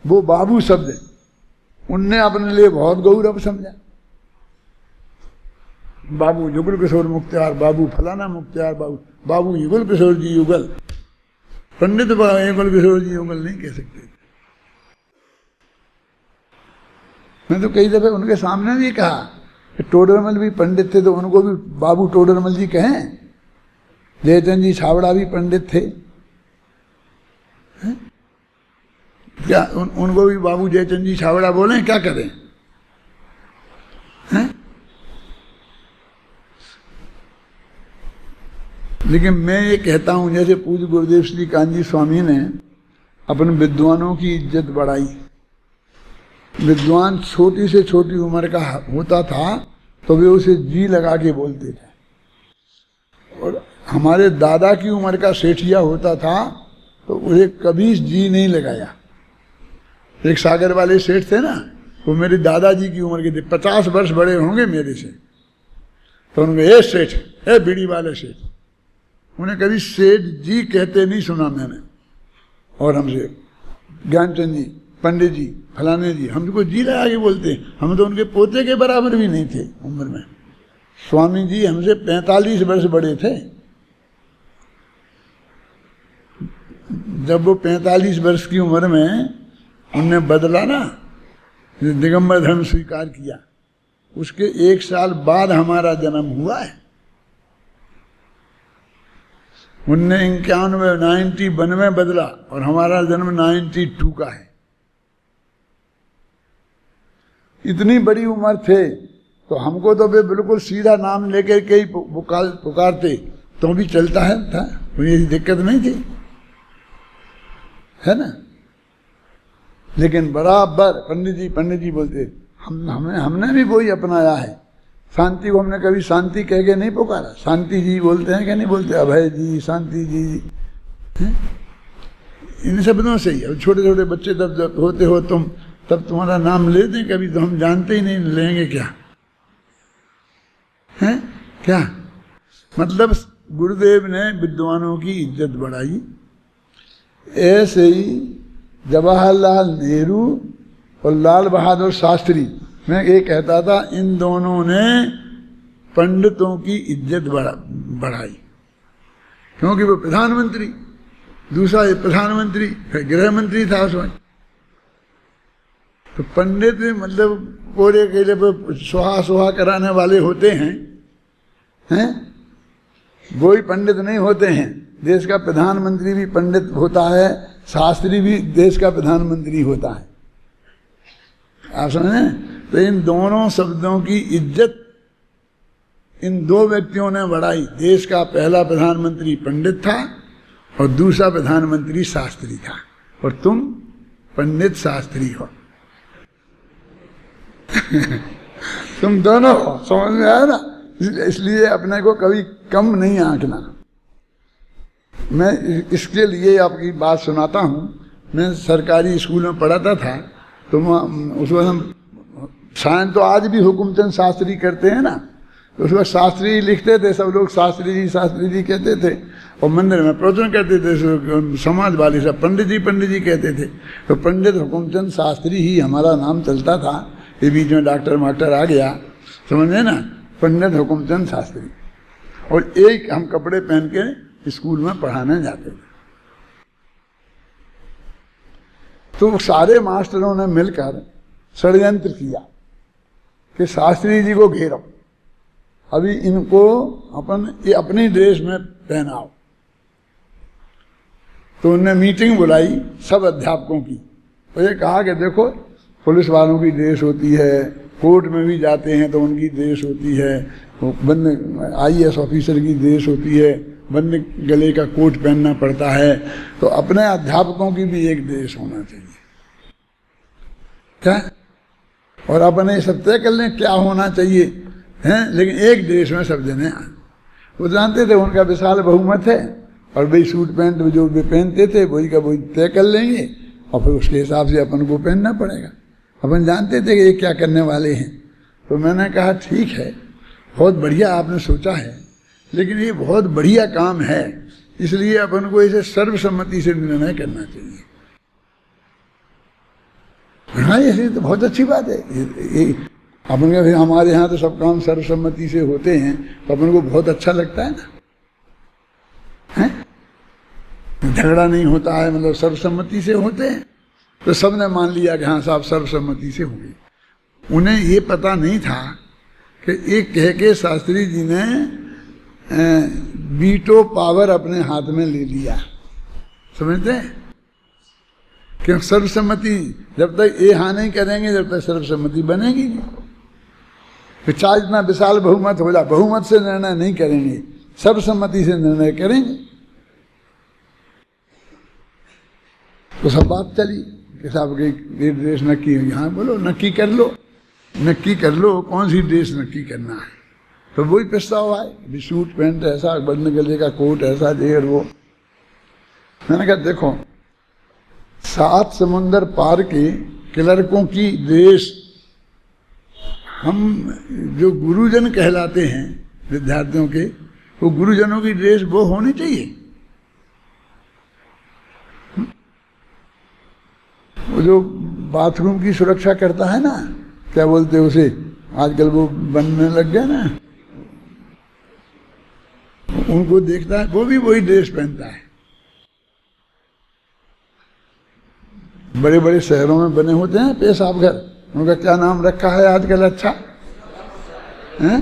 वो बाबू शब्द उनने अपने लिए बहुत गौरव समझा। बाबू युगल किशोर मुख्तियार, बाबू फलाना मुख्तियार, बाबू युगल किशोर जी युगल। पंडित युगल किशोर जी युगल नहीं कह सकते। मैं तो कई दफे उनके सामने भी कहा कि टोडरमल भी पंडित थे, तो उनको भी बाबू टोडरमल जी कहें। जयचंद जी छाबड़ा भी पंडित थे, क्या उनको भी बाबू जयचंद जी छाबड़ा बोले? क्या करें? हैं? लेकिन मैं ये कहता हूं, जैसे पूज्य गुरुदेव श्री कांजी स्वामी ने अपने विद्वानों की इज्जत बढ़ाई। विद्वान छोटी से छोटी उम्र का होता था तो वे उसे जी लगा के बोलते थे, और हमारे दादा की उम्र का सेठिया होता था तो उन्हें कभी जी नहीं लगाया। एक सागर वाले सेठ थे ना, वो मेरे दादाजी की उम्र के थे, 50 वर्ष बड़े होंगे मेरे से। तो उनके ए सेठ, ए बीड़ी वाले सेठ, उन्हें कभी सेठ जी कहते नहीं सुना मैंने। और हमसे ज्ञानचंद जी, पंडित जी, फलाने जी, हमको जी लगा के बोलते। हम तो उनके पोते के बराबर भी नहीं थे उम्र में। स्वामी जी हमसे 45 वर्ष बड़े थे। जब वो 45 वर्ष की उम्र में उनने बदला ना, दिगंबर धर्म स्वीकार किया, उसके 1 साल बाद हमारा जन्म हुआ है। 1991 में बदला और हमारा जन्म 92 का है। इतनी बड़ी उम्र थे तो हमको तो वे बिल्कुल सीधा नाम लेकर के ही पुकारते तो भी चलता है था, कोई दिक्कत नहीं थी, है ना। लेकिन बराबर पंडित जी बोलते। हमने भी वही अपनाया है। शांति को हमने कभी शांति कह के नहीं पुकारा। शांति जी बोलते हैं कि नहीं बोलते? अभय जी, शांति जी, इन शब्दों से ही। अब छोटे छोटे बच्चे जब होते हो तुम, तब तुम्हारा नाम ले दें कभी, तो हम जानते ही नहीं, लेंगे क्या है? क्या मतलब गुरुदेव ने विद्वानों की इज्जत बढ़ाई। ऐसे ही जवाहरलाल नेहरू और लाल बहादुर शास्त्री, मैं ये कहता था, इन दोनों ने पंडितों की इज्जत बढ़ाई, क्योंकि वो प्रधानमंत्री, दूसरा ये प्रधानमंत्री, गृह मंत्री था उस वक्त। तो पंडित मतलब पूरे के लिए सुहा सुहा कराने वाले होते हैं वो ही पंडित नहीं होते हैं। देश का प्रधानमंत्री भी पंडित होता है, शास्त्री भी देश का प्रधानमंत्री होता है। आप समझे? तो इन दोनों शब्दों की इज्जत इन दो व्यक्तियों ने बढ़ाई। देश का पहला प्रधानमंत्री पंडित था और दूसरा प्रधानमंत्री शास्त्री था, और तुम पंडित शास्त्री हो। तुम दोनों हो, समझ में आया ना? इसलिए अपने को कभी कम नहीं आंकना। मैं इसके लिए आपकी बात सुनाता हूँ। मैं सरकारी स्कूल में पढ़ाता था, तो उस वक्त हम साइन तो आज भी हुकुमचंद शास्त्री करते हैं ना, तो उस वक्त शास्त्री लिखते थे, सब लोग शास्त्री जी कहते थे, और मंदिर में प्रवचन करते थे समाज वाले सब पंडित जी कहते थे। तो पंडित हुकुमचंद शास्त्री ही हमारा नाम चलता था। ये बीच में डॉक्टर मास्टर आ गया, समझे ना, पंडित हुकुमचंद शास्त्री। और एक हम कपड़े पहन के स्कूल में पढ़ाने जाते थे। तो सारे मास्टरों ने मिलकर षड्यंत्र किया कि शास्त्री जी को घेरो, अभी इनको ये अपनी ड्रेस में पहनाओ। तो उन्होंने मीटिंग बुलाई सब अध्यापकों की, और ये कहा कि देखो पुलिस वालों की ड्रेस होती है, कोर्ट में भी जाते हैं तो उनकी ड्रेस होती है, बंद IAS ऑफिसर की ड्रेस होती है, बंद गले का कोट पहनना पड़ता है, तो अपने अध्यापकों की भी एक ड्रेस होना चाहिए। क्या? और अपने सब तय कर लें क्या होना चाहिए हैं, लेकिन एक ड्रेस में सब जने आए। वो जानते थे उनका विशाल बहुमत है, और वही सूट पैंट जो भी पहनते थे वही का वही तय कर लेंगे, और फिर उसके हिसाब से अपन को पहनना पड़ेगा। अपन जानते थे कि ये क्या करने वाले हैं। तो मैंने कहा ठीक है, बहुत बढ़िया आपने सोचा है, लेकिन ये बहुत बढ़िया काम है, इसलिए अपन को इसे सर्वसम्मति से निर्णय करना चाहिए। हाँ, ये तो बहुत अच्छी बात है। अपन का फिर हमारे यहाँ तो सब काम सर्वसम्मति से होते हैं, तो अपन को बहुत अच्छा लगता है ना, है? झगड़ा नहीं होता है, मतलब सर्वसम्मति से होते हैं। तो सबने मान लिया कि हाँ साहब सर्वसम्मति से होंगे। उन्हें ये पता नहीं था कि एक कह के शास्त्री जी ने वीटो पावर अपने हाथ में ले लिया। समझते हैं? क्यों? सर्वसम्मति जब तक ये हाँ नहीं करेंगे जब तक सर्वसम्मति बनेगी नहीं। फिर चाहे इतना विशाल बहुमत हो जाए, बहुमत से निर्णय नहीं करेंगे, सर्वसम्मति से निर्णय करेंगे। तो सब बात चली कि साहब ये ड्रेस नक्की है, हाँ बोलो नक्की कर लो कौन सी ड्रेस नक्की करना है। तो वही प्रस्ताव आए, अभी सूट पैंट ऐसा, बंद गले का कोट ऐसा, देर वो। मैंने कहा देखो, 7 समुंदर पार के क्लर्कों की ड्रेस, हम जो गुरुजन कहलाते हैं विद्यार्थियों के, वो गुरुजनों की ड्रेस वो होनी चाहिए। वो जो बाथरूम की सुरक्षा करता है ना, क्या बोलते हैं उसे, आजकल वो बनने लग गया ना, उनको देखता है, वो भी वही ड्रेस पहनता है। बड़े बड़े शहरों में बने होते हैं पेशाब घर, उनका क्या नाम रखा है आजकल, अच्छा है?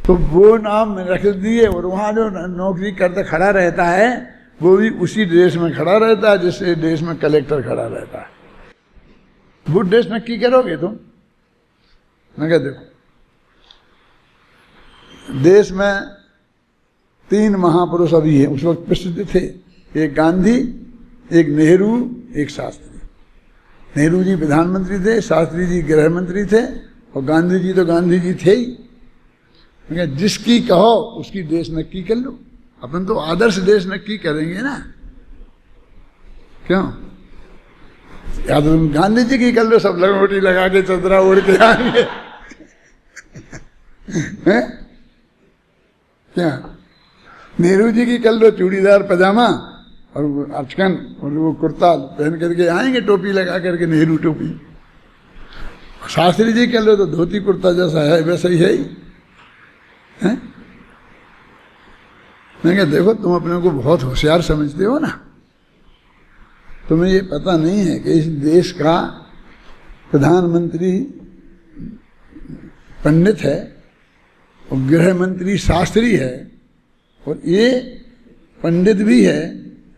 तो वो नाम रख दिए, और वहाँ जो नौकरी करते खड़ा रहता है वो भी उसी ड्रेस में खड़ा रहता है जिससे ड्रेस में कलेक्टर खड़ा रहता है। वो ड्रेस नक्की करोगे तुम? मैं कह देखो, देश में 3 महापुरुष अभी हैं, उस वक्त प्रसिद्ध थे, एक गांधी, एक नेहरू, एक शास्त्री। नेहरू जी प्रधानमंत्री थे, शास्त्री जी गृह मंत्री थे, और गांधी जी तो गांधी जी थे ही। जिसकी कहो उसकी देश नक्की कर लो। अपन तो आदर्श देश नक्की करेंगे ना, क्यों? या तो तुम गांधी जी की कर लो, सब लंगोटी लगा के चदरा ओढ़ के आएंगे क्या? नेहरू जी की कर लो, चूड़ीदार पजामा और अचकन और वो कुर्ता पहन करके आएंगे, टोपी लगा करके, नेहरू टोपी। शास्त्री जी कर लो तो धोती कुर्ता जैसा है वैसा ही है ही, है? मैं क्या देखो, तुम अपने को बहुत होशियार समझते हो ना, तुम्हें ये पता नहीं है कि इस देश का प्रधानमंत्री पंडित है और गृह मंत्री शास्त्री है, और ये पंडित भी है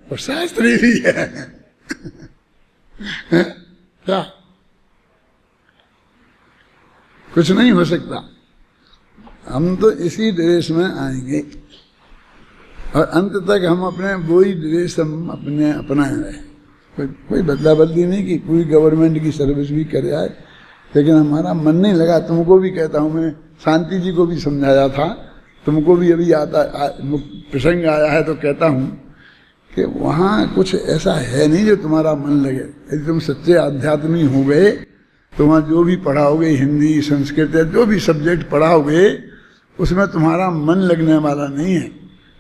और शास्त्री भी है। क्या कुछ नहीं हो सकता। हम तो इसी ड्रेस में आएंगे और अंत तक हम अपने वही ड्रेस हम अपने अपनाए रहे। कोई बदला बदली नहीं की, पूरी गवर्नमेंट की सर्विस भी करे आए, लेकिन हमारा मन नहीं लगा। तुमको भी कहता हूँ, मैं शांति जी को भी समझाया था, तुमको भी अभी आता प्रसंग आया है तो कहता हूँ कि वहाँ कुछ ऐसा है नहीं जो तुम्हारा मन लगे। यदि तुम सच्चे आध्यात्मी हो गए तो वहाँ जो भी पढ़ाओगे, हिंदी संस्कृत या जो भी सब्जेक्ट पढ़ाओगे, उसमें तुम्हारा मन लगने वाला नहीं है।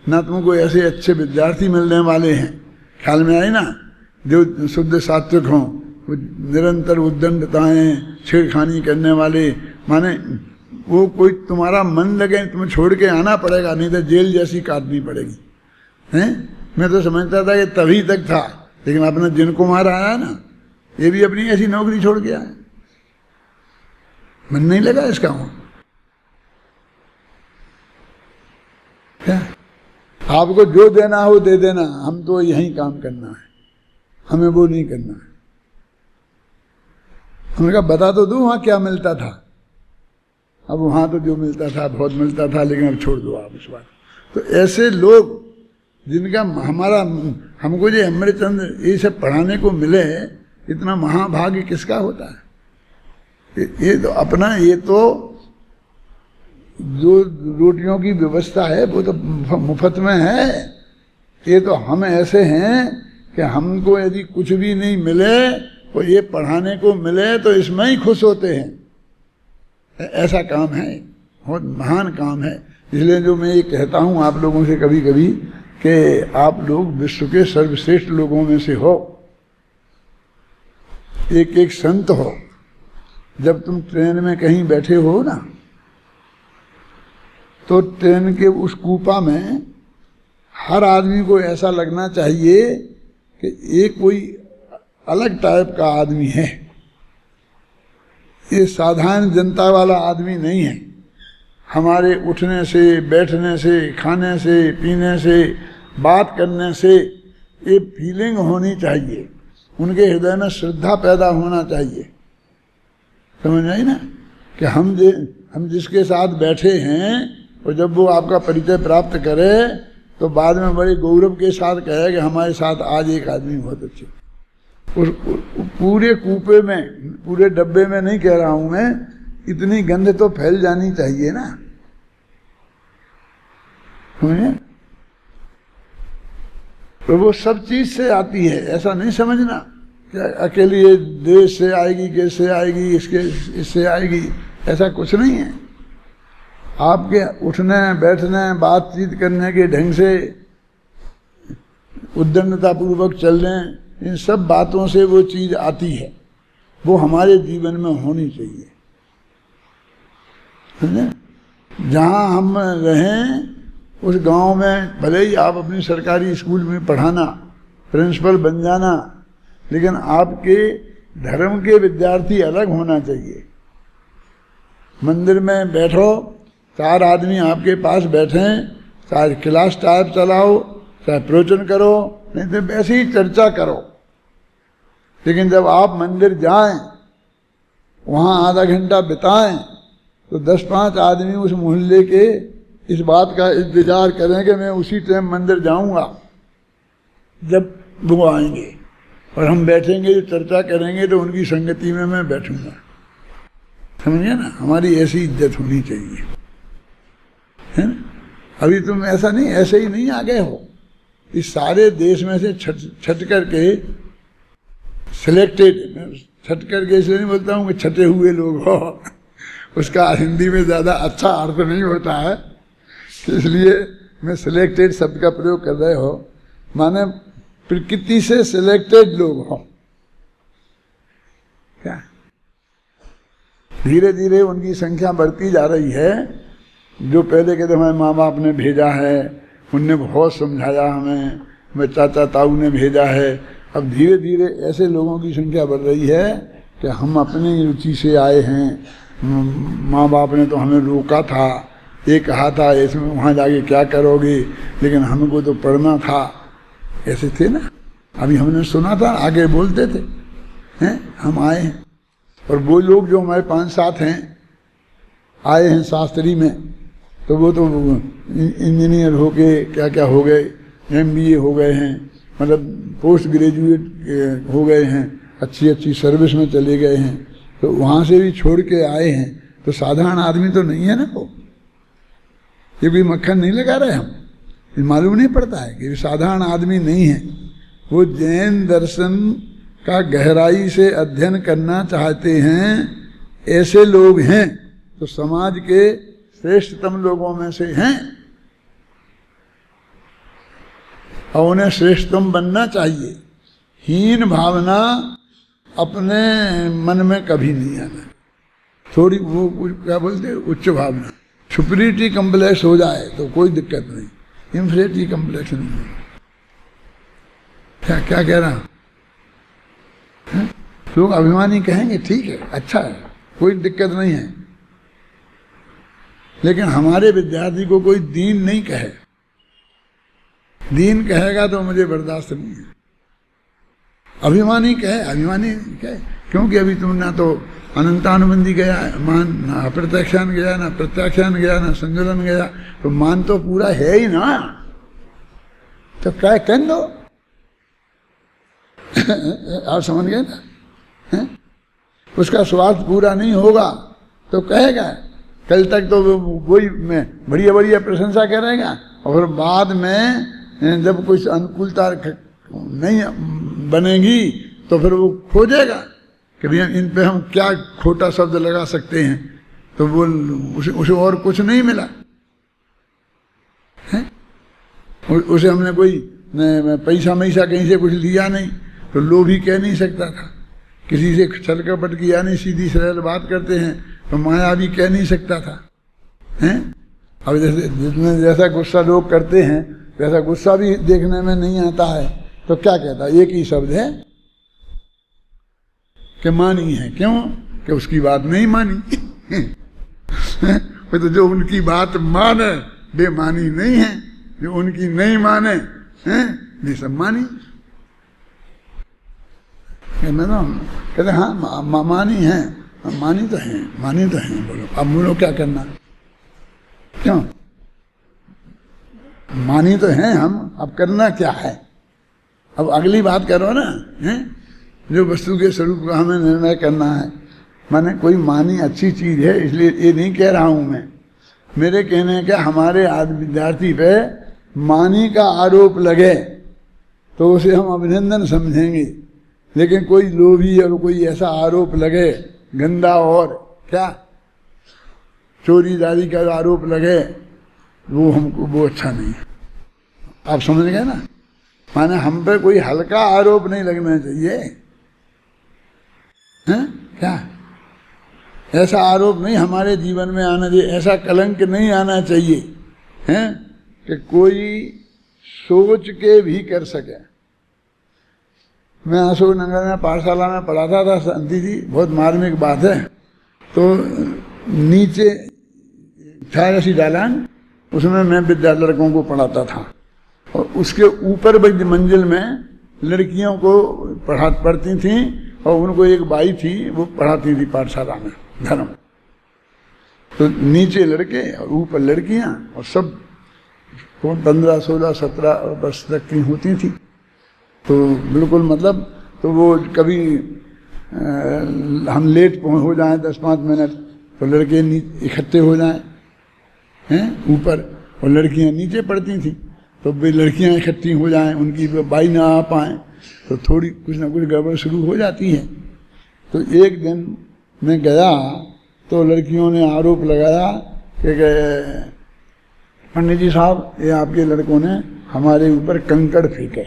ना तुमको ऐसे अच्छे विद्यार्थी मिलने वाले हैं, ख्याल में आए ना, जो शुद्ध सात्विक हों, निरंतर उद्दंडताएं छेड़खानी करने वाले, माने वो कोई तुम्हारा मन लगे, तुम्हें छोड़ के आना पड़ेगा, नहीं तो जेल जैसी काटनी पड़ेगी। हैं? मैं तो समझता था कि तभी तक था, लेकिन अपना जिन कुमार आया ना, ये भी अपनी ऐसी नौकरी छोड़ के आया, मन नहीं लगा इसका। वो क्या आपको जो देना हो दे देना, हम तो यही काम करना है, हमें वो नहीं करना है। हमने कहा बता तो दूं वहां क्या मिलता था। अब वहां तो जो मिलता था बहुत मिलता था, लेकिन अब छोड़ दो आप इस बात। तो ऐसे लोग जिनका हमारा हमको जो अमृतचंद्र ये सब पढ़ाने को मिले, इतना महाभाग्य किसका होता है। ये तो अपना, ये तो जो रोटियों की व्यवस्था है वो तो मुफ्त में है। ये तो हम ऐसे हैं कि हमको यदि कुछ भी नहीं मिले और ये पढ़ाने को मिले तो इसमें ही खुश होते हैं। ऐसा काम है, बहुत महान काम है। इसलिए जो मैं ये कहता हूँ आप लोगों से कभी कभी कि आप लोग विश्व के सर्वश्रेष्ठ लोगों में से हो, एक एक संत हो। जब तुम ट्रेन में कहीं बैठे हो ना, तो ट्रेन के उस कूपा में हर आदमी को ऐसा लगना चाहिए कि ये कोई अलग टाइप का आदमी है, ये साधारण जनता वाला आदमी नहीं है। हमारे उठने से, बैठने से, खाने से, पीने से, बात करने से ये फीलिंग होनी चाहिए, उनके हृदय में श्रद्धा पैदा होना चाहिए। समझ आई ना, कि हम जिसके साथ बैठे हैं और जब वो आपका परिचय प्राप्त करे तो बाद में बड़े गौरव के साथ कहे कि हमारे साथ आज एक आदमी बहुत अच्छे। उस पूरे कूपे में, पूरे डब्बे में नहीं कह रहा हूं मैं, इतनी गंध तो फैल जानी चाहिए ना। समझे? तो वो सब चीज से आती है, ऐसा नहीं समझना कि अकेली ये देश से आएगी, कैसे आएगी, इससे आएगी, ऐसा कुछ नहीं है। आपके उठने, बैठने, बातचीत करने के ढंग से, उद्दंडता पूर्वक चलने, इन सब बातों से वो चीज आती है, वो हमारे जीवन में होनी चाहिए। समझे? जहाँ हम रहें उस गांव में भले ही आप अपनी सरकारी स्कूल में पढ़ाना, प्रिंसिपल बन जाना, लेकिन आपके धर्म के विद्यार्थी अलग होना चाहिए। मंदिर में बैठो, 4 आदमी आपके पास बैठे, चाहे क्लास टाइप चलाओ, चाहे प्रवचन करो, नहीं तो वैसे ही चर्चा करो। लेकिन जब आप मंदिर जाएं, वहाँ आधा घंटा बिताएं, तो 10-5 आदमी उस मोहल्ले के इस बात का इंतजार करें कि मैं उसी टाइम मंदिर जाऊंगा जब वो आएंगे, और हम बैठेंगे, चर्चा करेंगे, तो उनकी संगति में मैं बैठूंगा। समझिए ना, हमारी ऐसी इज्जत होनी चाहिए, है ना? अभी तुम ऐसा नहीं, ऐसे ही नहीं आ गए हो, इस सारे देश में से छट करके सिलेक्टेड, छट करके इसलिए नहीं बोलता हूँ कि छटे हुए लोग हो, उसका हिंदी में ज़्यादा अच्छा अर्थ नहीं होता है, इसलिए मैं सिलेक्टेड शब्द का प्रयोग कर रहे हो, माने प्रकृति से सिलेक्टेड लोग हो। क्या धीरे धीरे उनकी संख्या बढ़ती जा रही है। जो पहले के हमारे माँ बाप ने भेजा है, उनने बहुत समझाया हमें, मैं चाचा ताऊ ने भेजा है, अब धीरे धीरे ऐसे लोगों की संख्या बढ़ रही है कि हम अपनी रुचि से आए हैं, माँ बाप ने तो हमें रोका था, ये कहा था इसमें वहाँ जाके क्या करोगे, लेकिन हमको तो पढ़ना था, ऐसे थे ना। अभी हमने सुना था, आगे बोलते थे, हैं हम आए हैं। और वो लोग जो हमारे 5-7 हैं आए हैं शास्त्री में, तो वो तो इंजीनियर हो गए, क्या क्या हो गए, MBA हो गए हैं, मतलब पोस्ट ग्रेजुएट हो गए हैं, अच्छी अच्छी सर्विस में चले गए हैं। तो वहाँ से भी छोड़ के आए हैं, तो साधारण आदमी तो नहीं है ना वो। ये कोई मक्खन नहीं लगा रहे हम, ये मालूम नहीं पड़ता है कि साधारण आदमी नहीं है। वो जैन दर्शन का गहराई से अध्ययन करना चाहते हैं, ऐसे लोग हैं, तो समाज के श्रेष्ठतम लोगों में से हैं, और उन्हें श्रेष्ठतम बनना चाहिए। हीन भावना अपने मन में कभी नहीं आना। थोड़ी वो क्या बोलते हैं, उच्च भावना, सुपीरियरिटी कम्प्लेक्स हो जाए तो कोई दिक्कत नहीं, इंफीरियरिटी कम्प्लेक्स नहीं होगा। क्या क्या कह रहा हूं? लोग अभिमानी कहेंगे ठीक है, अच्छा है, कोई दिक्कत नहीं है, लेकिन हमारे विद्यार्थी को कोई दीन नहीं कहे। दीन कहेगा तो मुझे बर्दाश्त नहीं है। अभिमानी कहे, क्योंकि अभी तुम ना तो अनंतानुबंधी गया मान, ना अप्रत्याख्यान गया, ना प्रत्याख्यान गया, ना संजुलन गया, तो मान तो पूरा है ही ना, तो क्या कह दो। आप समझ गए ना? है? उसका स्वार्थ पूरा नहीं होगा तो कहेगा, कल तक तो वही में बढ़िया बढ़िया प्रशंसा करेगा, और बाद में जब कुछ अनुकूलता नहीं बनेगी तो फिर वो खोजेगा कि भैया इन पे हम क्या खोटा शब्द लगा सकते हैं, तो वो उसे और कुछ नहीं मिला है। उसे हमने कोई पैसा मैसा कहीं से कुछ लिया नहीं, तो लोभी कह नहीं सकता था, किसी से छल कपट किया नहीं, सीधी सरल बात करते हैं, तो माया भी कह नहीं सकता था, हैं। अब जैसे जितने जैसा गुस्सा लोग करते हैं वैसा गुस्सा भी देखने में नहीं आता है, तो क्या कहता है, एक ही शब्द है कि मानी है। क्यों? कि उसकी बात नहीं मानी। तो जो उनकी बात माने वे मानी नहीं है, जो उनकी नहीं माने हैं वे सब मानी। कहते हाँ मानी है, मानी तो है, बोलो अब बोलो क्या करना, क्यों मानी तो हैं हम, अब करना क्या है। अब अगली बात करो ना, हैं जो वस्तु के स्वरूप का हमें निर्णय करना है। माने कोई मानी अच्छी चीज है, इसलिए ये नहीं कह रहा हूं मैं, मेरे कहने का हमारे विद्यार्थी पे मानी का आरोप लगे तो उसे हम अभिनंदन समझेंगे, लेकिन कोई लोभी और कोई ऐसा आरोप लगे गंदा, और क्या चोरी दारी का आरोप लगे, वो हमको वो अच्छा नहीं है। आप समझ गए ना? माने हम पे कोई हल्का आरोप नहीं लगना चाहिए, हैं क्या, ऐसा आरोप नहीं हमारे जीवन में आना चाहिए, ऐसा कलंक नहीं आना चाहिए, हैं कि कोई सोच के भी कर सके। मैं अशोक नगर में पाठशाला में पढ़ाता था, शांति जी, बहुत मार्मिक बात है। तो नीचे था ऐसी दालान, उसमें मैं लड़कों को पढ़ाता था, और उसके ऊपर बड़ी मंजिल में लड़कियों को पढ़ती थी, और उनको एक बाई थी वो पढ़ाती थी पाठशाला में धर्म। तो नीचे लड़के और ऊपर लड़कियां, और सब 15, 16, 17 वर्ष तक की होती थी। तो बिल्कुल मतलब, तो वो कभी हम लेट हो जाएं 10-5 मिनट, तो लड़के इकट्ठे हो जाएं हैं ऊपर, और लड़कियां नीचे पढ़ती थी, तो वे लड़कियां इकट्ठी हो जाएं, उनकी बाई ना आ पाएँ, तो थोड़ी कुछ ना कुछ गड़बड़ शुरू हो जाती है। तो एक दिन मैं गया तो लड़कियों ने आरोप लगाया कि पंडित जी साहब, ये आपके लड़कों ने हमारे ऊपर कंकड़ फेंके।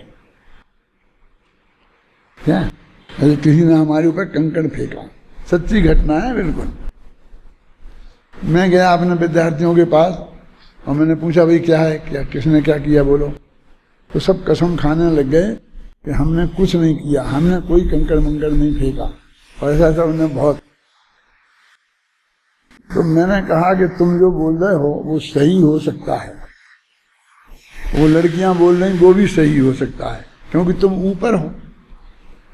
क्या? किसी ने हमारे ऊपर कंकड़ फेंका, सच्ची घटना है बिल्कुल। मैं गया अपने विद्यार्थियों के पास और मैंने पूछा भाई क्या है, क्या किसने क्या किया बोलो। तो सब कसम खाने लग गए कि हमने कुछ नहीं किया, हमने कोई कंकड़ मंकड़ नहीं फेंका, और ऐसा ऐसा उन्होंने बहुत। तो मैंने कहा कि तुम जो बोल रहे हो वो सही हो सकता है, वो लड़कियां बोल रही वो भी सही हो सकता है, क्योंकि तुम ऊपर हो,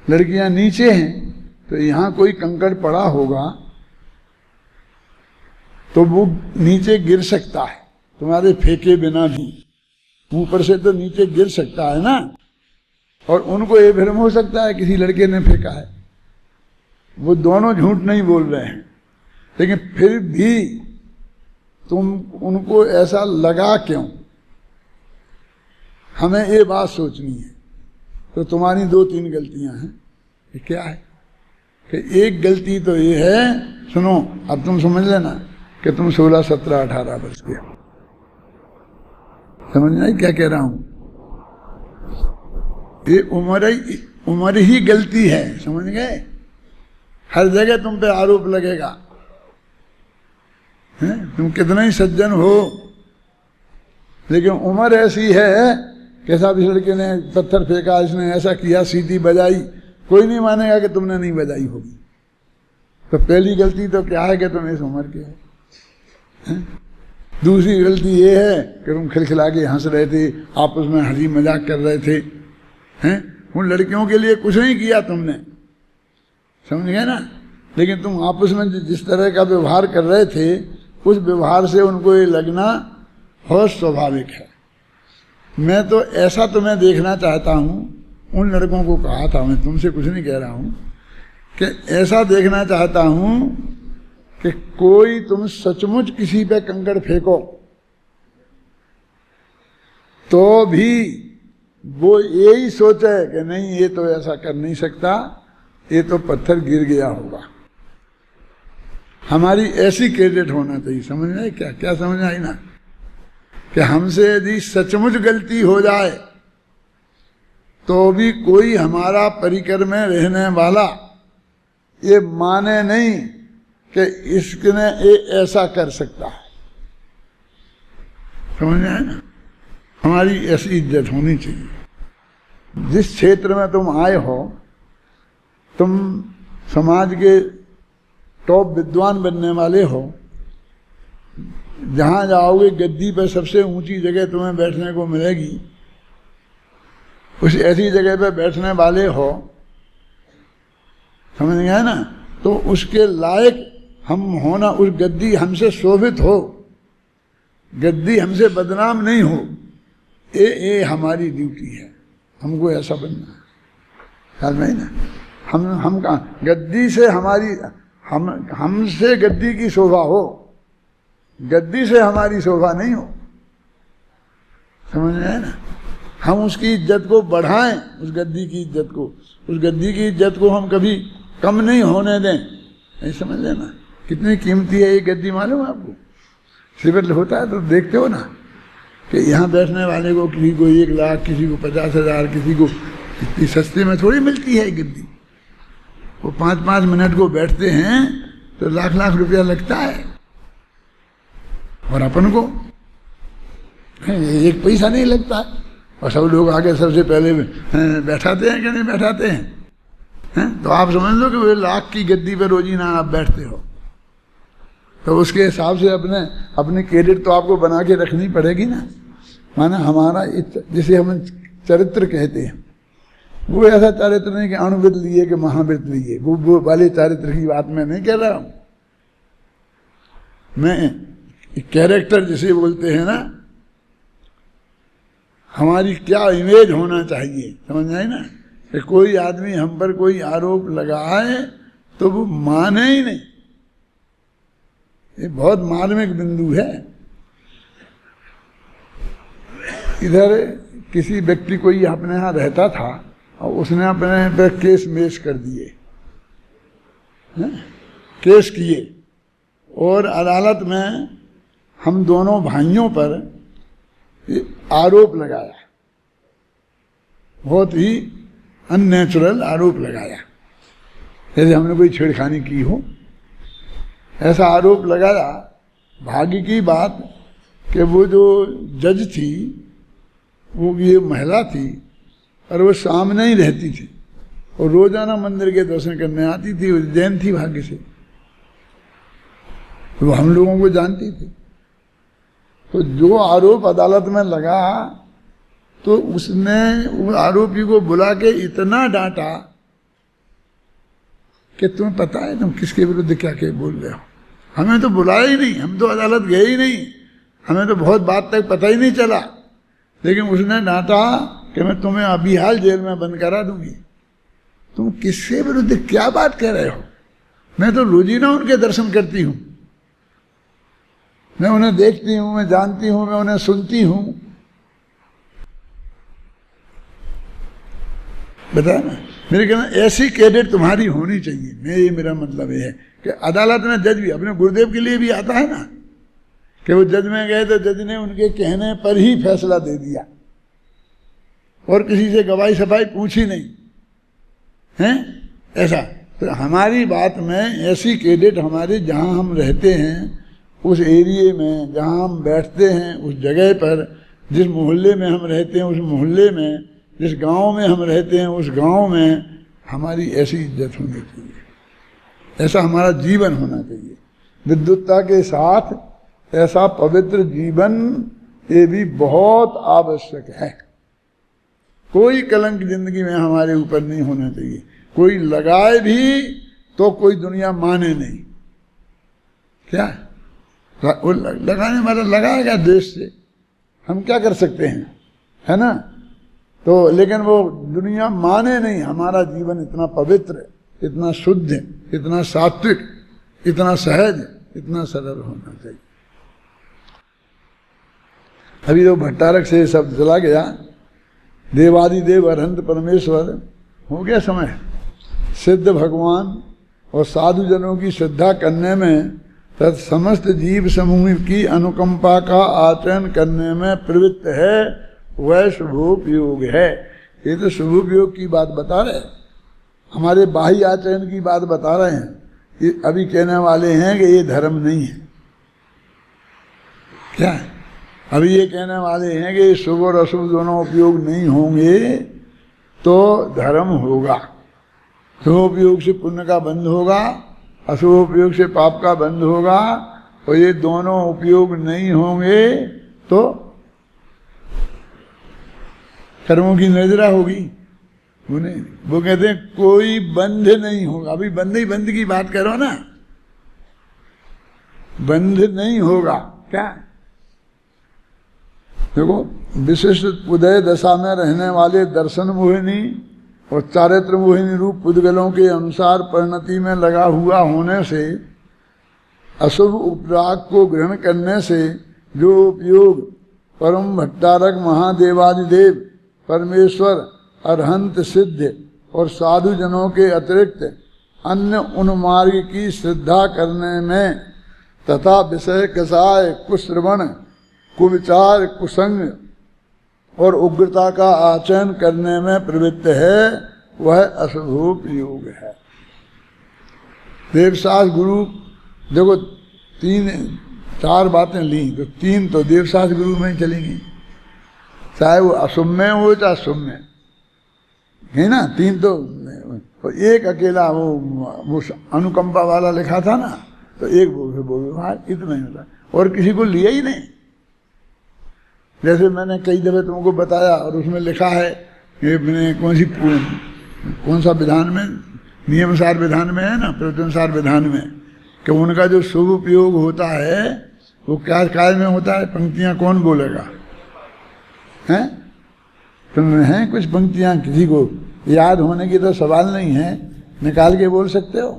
लड़कियां नीचे हैं, तो यहाँ कोई कंकड़ पड़ा होगा तो वो नीचे गिर सकता है तुम्हारे फेंके बिना भी, ऊपर से तो नीचे गिर सकता है ना, और उनको ये भ्रम हो सकता है किसी लड़के ने फेंका है। वो दोनों झूठ नहीं बोल रहे हैं, लेकिन फिर भी तुम उनको ऐसा लगा क्यों, हमें ये बात सोचनी है। तो तुम्हारी 2-3 गलतियां हैं। ये क्या है कि एक गलती तो ये है, सुनो अब तुम समझ लेना कि तुम 16, 17, 18 वर्ष के हो, समझ नहीं क्या कह रहा हूं। ये उम्र ही गलती है, समझ गए। हर जगह तुम पे आरोप लगेगा, तुम कितना ही सज्जन हो, लेकिन उम्र ऐसी है, कैसा इस लड़के ने पत्थर फेंका, इसने ऐसा किया, सीटी बजाई, कोई नहीं मानेगा कि तुमने नहीं बजाई होगी। तो पहली गलती तो क्या है कि तुम इस उम्र के हैं। दूसरी गलती ये है कि तुम खिलखिला के हंस रहे थे, आपस में हंसी मजाक कर रहे थे, हैं। उन लड़कियों के लिए कुछ नहीं किया तुमने, समझ गए ना, लेकिन तुम आपस में जिस तरह का व्यवहार कर रहे थे, उस व्यवहार से उनको ये लगना बहुत स्वाभाविक है। मैं तो ऐसा तुम्हें देखना चाहता हूँ, उन लड़कों को कहा था, मैं तुमसे कुछ नहीं कह रहा हूँ, कि ऐसा देखना चाहता हूँ कि कोई तुम सचमुच किसी पे कंकड़ फेंको तो भी वो यही सोचे कि नहीं ये तो ऐसा कर नहीं सकता, ये तो पत्थर गिर गया होगा। हमारी ऐसी क्रेडिट होना चाहिए, समझ में क्या क्या समझ आई ना, कि हमसे यदि सचमुच गलती हो जाए तो भी कोई हमारा परिकर में रहने वाला ये माने नहीं कि इसने ये ऐसा कर सकता है, समझ में आए ना। हमारी ऐसी इज्जत होनी चाहिए। जिस क्षेत्र में तुम आए हो, तुम समाज के टॉप विद्वान बनने वाले हो, जहां जाओगे गद्दी पर सबसे ऊंची जगह तुम्हें बैठने को मिलेगी, उस ऐसी जगह पे बैठने वाले हो, समझ गए ना, तो उसके लायक हम होना, उस गद्दी हमसे शोभित हो, गद्दी हमसे बदनाम नहीं हो, ये हमारी ड्यूटी है, हमको ऐसा बनना है, ख्याल में ना। हम कहाँ गद्दी से हमारी, हमसे गद्दी की शोभा हो, गद्दी से हमारी शोभा नहीं हो, समझ में है ना। हम उसकी इज्जत को बढ़ाएं, उस गद्दी की इज्जत को, उस गद्दी की इज्जत को हम कभी कम नहीं होने दें, नहीं समझ लेना। कितनी कीमती है ये गद्दी, मालूम है आपको। शिविर होता है तो देखते हो ना कि यहाँ बैठने वाले को किसी को 1 लाख, किसी को 50,000, किसी को, इतनी सस्ते में थोड़ी मिलती है ये गद्दी। वो 5-5 मिनट को बैठते हैं तो लाख रुपया लगता है, और अपन को 1 पैसा नहीं लगता है, और सब लोग आगे सबसे पहले बैठाते हैं कि नहीं बैठाते हैं। तो आप समझ लो कि वो लाख की गद्दी पर रोजीना आप बैठते हो, तो उसके हिसाब से अपनी क्रेडिट तो आपको बना के रखनी पड़ेगी ना। माना हमारा जिसे हम चरित्र कहते हैं, वो ऐसा चरित्र नहीं कि अणुवृत्त लिए कि महावृत्त लिए, वो वाले चरित्र की बात मैं नहीं कह रहा हूं। मैं कैरेक्टर जिसे बोलते हैं ना, हमारी क्या इमेज होना चाहिए, समझ आए ना। कि कोई आदमी हम पर कोई आरोप लगाए तो वो माने ही नहीं, ये बहुत मार्मिक बिंदु है। इधर किसी व्यक्ति को ही अपने यहाँ रहता था और उसने अपने पे केस मेश कर दिए, केस किए, और अदालत में हम दोनों भाइयों पर आरोप लगाया, बहुत ही अननेचुरल आरोप लगाया, जैसे हमने कोई छेड़खानी की हो, ऐसा आरोप लगाया। भाग्य की बात कि वो जो जज थी वो ये महिला थी, और वो सामने ही रहती थी और रोजाना मंदिर के दर्शन करने आती थी। उज्जैन थी भाग्य से, वो हम लोगों को जानती थी। तो जो आरोप अदालत में लगा तो उसने उस आरोपी को बुला के इतना डांटा कि तुम्हें पता है तुम किसके विरुद्ध क्या क्या बोल रहे हो, हमें तो बुलाया ही नहीं, हम तो अदालत गए ही नहीं, हमें तो बहुत बात तक पता ही नहीं चला। लेकिन उसने डांटा कि मैं तुम्हें अभी हाल जेल में बंद करा दूंगी। तुम किसके विरुद्ध क्या बात कह रहे हो? मैं तो रोजीना उनके दर्शन करती हूं, मैं उन्हें देखती हूं, मैं जानती हूं, मैं उन्हें सुनती हूं। बताया ना, मेरे कहना ऐसी कैडेट तुम्हारी होनी चाहिए। मेरा मतलब ये है कि अदालत में जज भी अपने गुरुदेव के लिए भी आता है ना, कि वो जज में गए तो जज ने उनके कहने पर ही फैसला दे दिया और किसी से गवाही सफाई पूछी नहीं है ऐसा। तो हमारी बात में ऐसी कैडेट हमारे जहाँ हम रहते हैं उस एरिए में, जहाँ हम बैठते हैं उस जगह पर, जिस मोहल्ले में हम रहते हैं उस मोहल्ले में, जिस गांव में हम रहते हैं उस गांव में हमारी ऐसी इज्जत होनी चाहिए, ऐसा हमारा जीवन होना चाहिए विद्वत्ता के साथ। ऐसा पवित्र जीवन ये भी बहुत आवश्यक है। कोई कलंक जिंदगी में हमारे ऊपर नहीं होना चाहिए। कोई लगाए भी तो कोई दुनिया माने नहीं। क्या वो लगाने वाला लगाएगा देश से, हम क्या कर सकते हैं, है ना? तो लेकिन वो दुनिया माने नहीं। हमारा जीवन इतना पवित्र, इतना शुद्ध, इतना सात्विक, इतना सहज, इतना सरल होना चाहिए। अभी तो भट्टारक से शब्द चला गया, देवादिदेव अरहंत परमेश्वर, हो गया समय। सिद्ध भगवान और साधु जनों की श्रद्धा करने में तथा समस्त जीव समूह की अनुकंपा का आचरण करने में प्रवृत्त है, वह शुभोपयोग है। ये तो शुभोपयोग की बात बता रहे हैं, हमारे बाह्य आचरण की बात बता रहे हैं। ये अभी कहने वाले हैं कि ये धर्म नहीं है। क्या है? अभी ये कहने वाले हैं कि शुभ और अशुभ दोनों उपयोग नहीं होंगे तो धर्म होगा। शुभ उपयोग से पुण्य का बंध होगा, अशुभ उपयोग से पाप का बंध होगा, और ये दोनों उपयोग नहीं होंगे तो कर्मों की नजरा होगी। वो कहते हैं कोई बंध नहीं होगा। अभी बंध ही बंध की बात करो ना, बंध नहीं होगा। क्या देखो, विशिष्ट उदय दशा में रहने वाले दर्शन मोहिनी और चारित्र मोहिनी रूप पुद्गलों के अनुसार परिणति में लगा हुआ होने से, अशुभ उपराग को ग्रहण करने से जो उपयोग परम भट्टारक महादेवादिदेव परमेश्वर अरहंत सिद्ध और साधु जनों के अतिरिक्त अन्य उन मार्ग की श्रद्धा करने में तथा विषय कसाय कुश्रवण कुविचार कुसंग और उग्रता का आचरण करने में प्रवृत्त है, वह अशुभोपयोग है। देवशास गुरु देखो 3-4 बातें ली, तो 3 तो देवशास गुरु में ही चलेंगी, चाहे वो अशुभ में हो चाहे शुभ में, है ना? 3 तो एक अकेला वो अनुकंपा वाला लिखा था ना, तो एक वो व्यवहार इतना ही होता, और किसी को लिया ही नहीं। जैसे मैंने कई दफे तुमको बताया, और उसमें लिखा है कि मैंने कौन सा विधान में, नियमसार विधान में है ना, प्रवचनसार विधान में, कि उनका जो शुभ उपयोग होता है वो क्या काय में होता है। पंक्तियां कौन बोलेगा? हैं? तुम हैं कुछ पंक्तियां किसी को याद होने की तो सवाल नहीं है, निकाल के बोल सकते हो।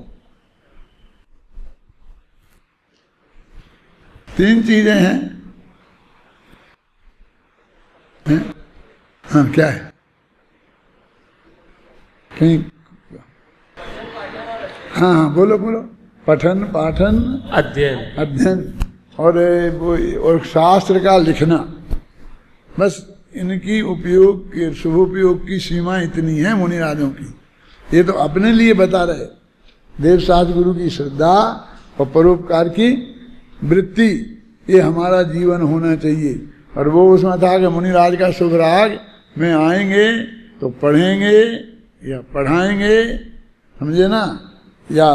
3 चीजें हैं। हाँ, क्या है? कहीं हाँ बोलो बोलो। पठन पाठन अध्ययन और शास्त्र का लिखना, बस इनकी उपयोग के शुभ उपयोग की सीमा इतनी है मुनिराजों की। ये तो अपने लिए बता रहे। देवशास गुरु की श्रद्धा और परोपकार की वृत्ति, ये हमारा जीवन होना चाहिए। और वो उसमें था कि मुनिराज का शुभ राग में आएंगे तो पढ़ेंगे या पढ़ाएंगे, समझे ना, या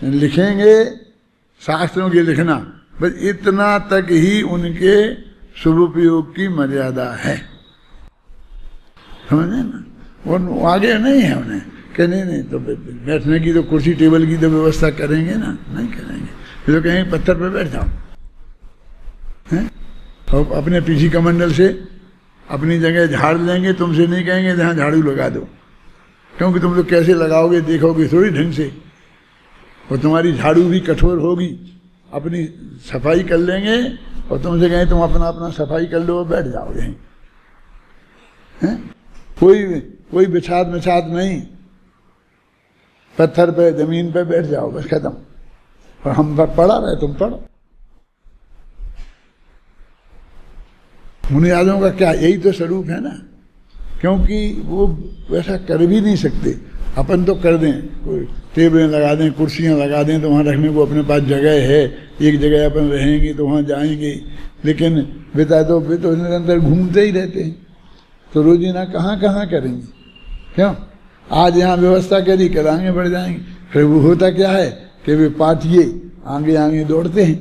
लिखेंगे, शास्त्रों की लिखना, बस इतना तक ही उनके सदुपयोग की मर्यादा है, समझे ना। वो आगे नहीं है उन्हें कि नहीं तो बैठने की तो कुर्सी टेबल की तो व्यवस्था करेंगे ना, नहीं करेंगे। फिर तो कहेंगे पत्थर पे बैठ जाओ, हैं, और अपने पीछे कमंडल से अपनी जगह झाड़ लेंगे, तुमसे नहीं कहेंगे जहाँ झाड़ू लगा दो, क्योंकि तुम लोग कैसे लगाओगे देखोगे थोड़ी ढंग से, और तुम्हारी झाड़ू भी कठोर होगी, अपनी सफाई कर लेंगे और तुमसे कहें तुम अपना अपना सफाई कर लो और बैठ जाओगे, हैं, कोई बिछात नहीं, पत्थर पे जमीन पे बैठ जाओ, बस खत्म। और हम पढ़ा रहे, तुम पढ़ो। मुनियादों का क्या यही तो स्वरूप है ना, क्योंकि वो वैसा कर भी नहीं सकते। अपन तो कर दें, कोई टेबलें लगा दें, कुर्सियां लगा दें, तो वहाँ रखने को अपने पास जगह है, एक जगह अपन रहेंगे तो वहाँ जाएंगे, लेकिन वे तो निरंतर घूमते ही रहते हैं, तो रोजीना कहाँ करेंगे, क्यों? आज यहाँ व्यवस्था करी, कल आगे बढ़ जाएंगे। फिर वो होता क्या है कि वे पाटिए आगे दौड़ते हैं,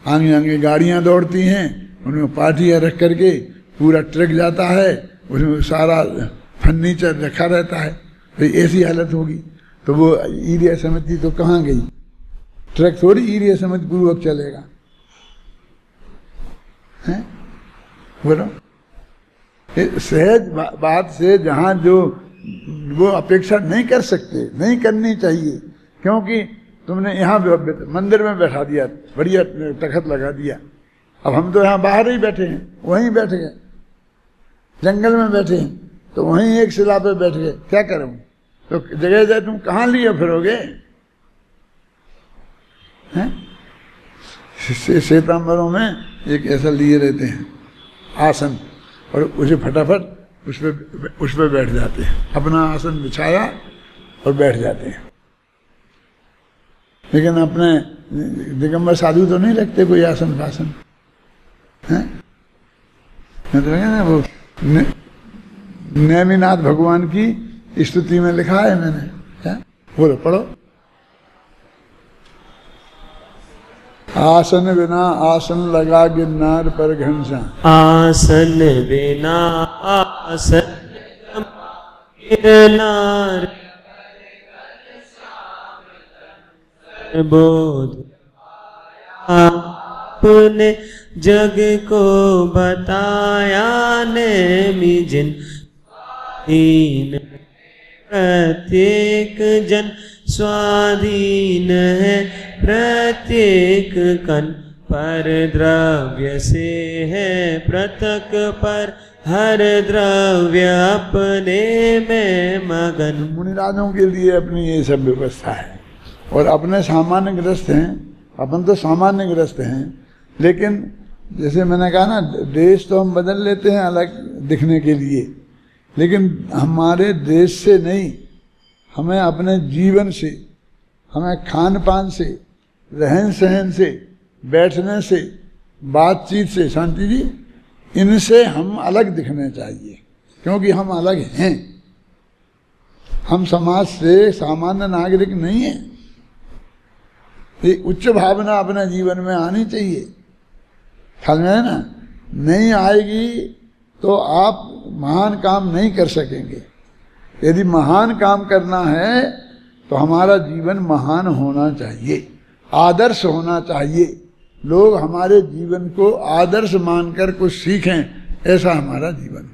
आगे गाड़ियाँ दौड़ती हैं, उनमें पाटियाँ रख करके पूरा ट्रक जाता है, उसमें सारा फर्नीचर रखा रहता है। फिर ऐसी हालत होगी तो वो ईरिया समिति तो कहाँ गई? ट्रक थोड़ी ईरिया समिति पूर्वक चलेगा, हैं? बोलो, सहज बात से जहाँ जो वो अपेक्षा नहीं कर सकते, नहीं करनी चाहिए, क्योंकि तुमने यहाँ मंदिर में बैठा दिया, बढ़िया तखत लगा दिया, अब हम तो यहाँ बाहर ही बैठे हैं, वहीं बैठ गए, जंगल में बैठे हैं तो वहीं एक शिला पे बैठ गए, क्या करूँ? तो जगह जाए तुम कहाँ लिए फिरोगे, हैं? श्वेतांबरों में एक ऐसा लिए रहते हैं आसन, और उसे फटाफट उस पर बैठ जाते हैं, अपना आसन बिछाया और बैठ जाते हैं। लेकिन अपने दिगंबर साधु तो नहीं रखते कोई आसन फासन, हैं? मैं तो ना वो नेमिनाथ भगवान की स्तुति में लिखा है मैंने, क्या? बोलो, पढ़ो। आसन बिना आसन लगा गिरनार पर घनसा, आसन बिना आसन गिरनार बोध आपने जग को बताया नेमि जिन प्रत्येक जन स्वाधीन है, प्रत्येक कण पर द्रव्य से है पृथक, पर हर द्रव्य अपने में मगन। मुनिराजों के लिए अपनी ये सब व्यवस्था है, और अपने सामान्य ग्रस्त हैं, अपन तो सामान्य ग्रस्त हैं, लेकिन जैसे मैंने कहा ना, देश तो हम बदल लेते हैं अलग दिखने के लिए, लेकिन हमारे देश से नहीं, हमें अपने जीवन से, हमें खान पान से, रहन सहन से, बैठने से, बातचीत से, शांति जी, इनसे हम अलग दिखने चाहिए, क्योंकि हम अलग हैं, हम समाज से सामान्य नागरिक नहीं है। एक उच्च भावना अपने जीवन में आनी चाहिए, ख्याल में है ना? नहीं आएगी तो आप महान काम नहीं कर सकेंगे। यदि महान काम करना है तो हमारा जीवन महान होना चाहिए, आदर्श होना चाहिए, लोग हमारे जीवन को आदर्श मानकर कुछ सीखें, ऐसा हमारा जीवन।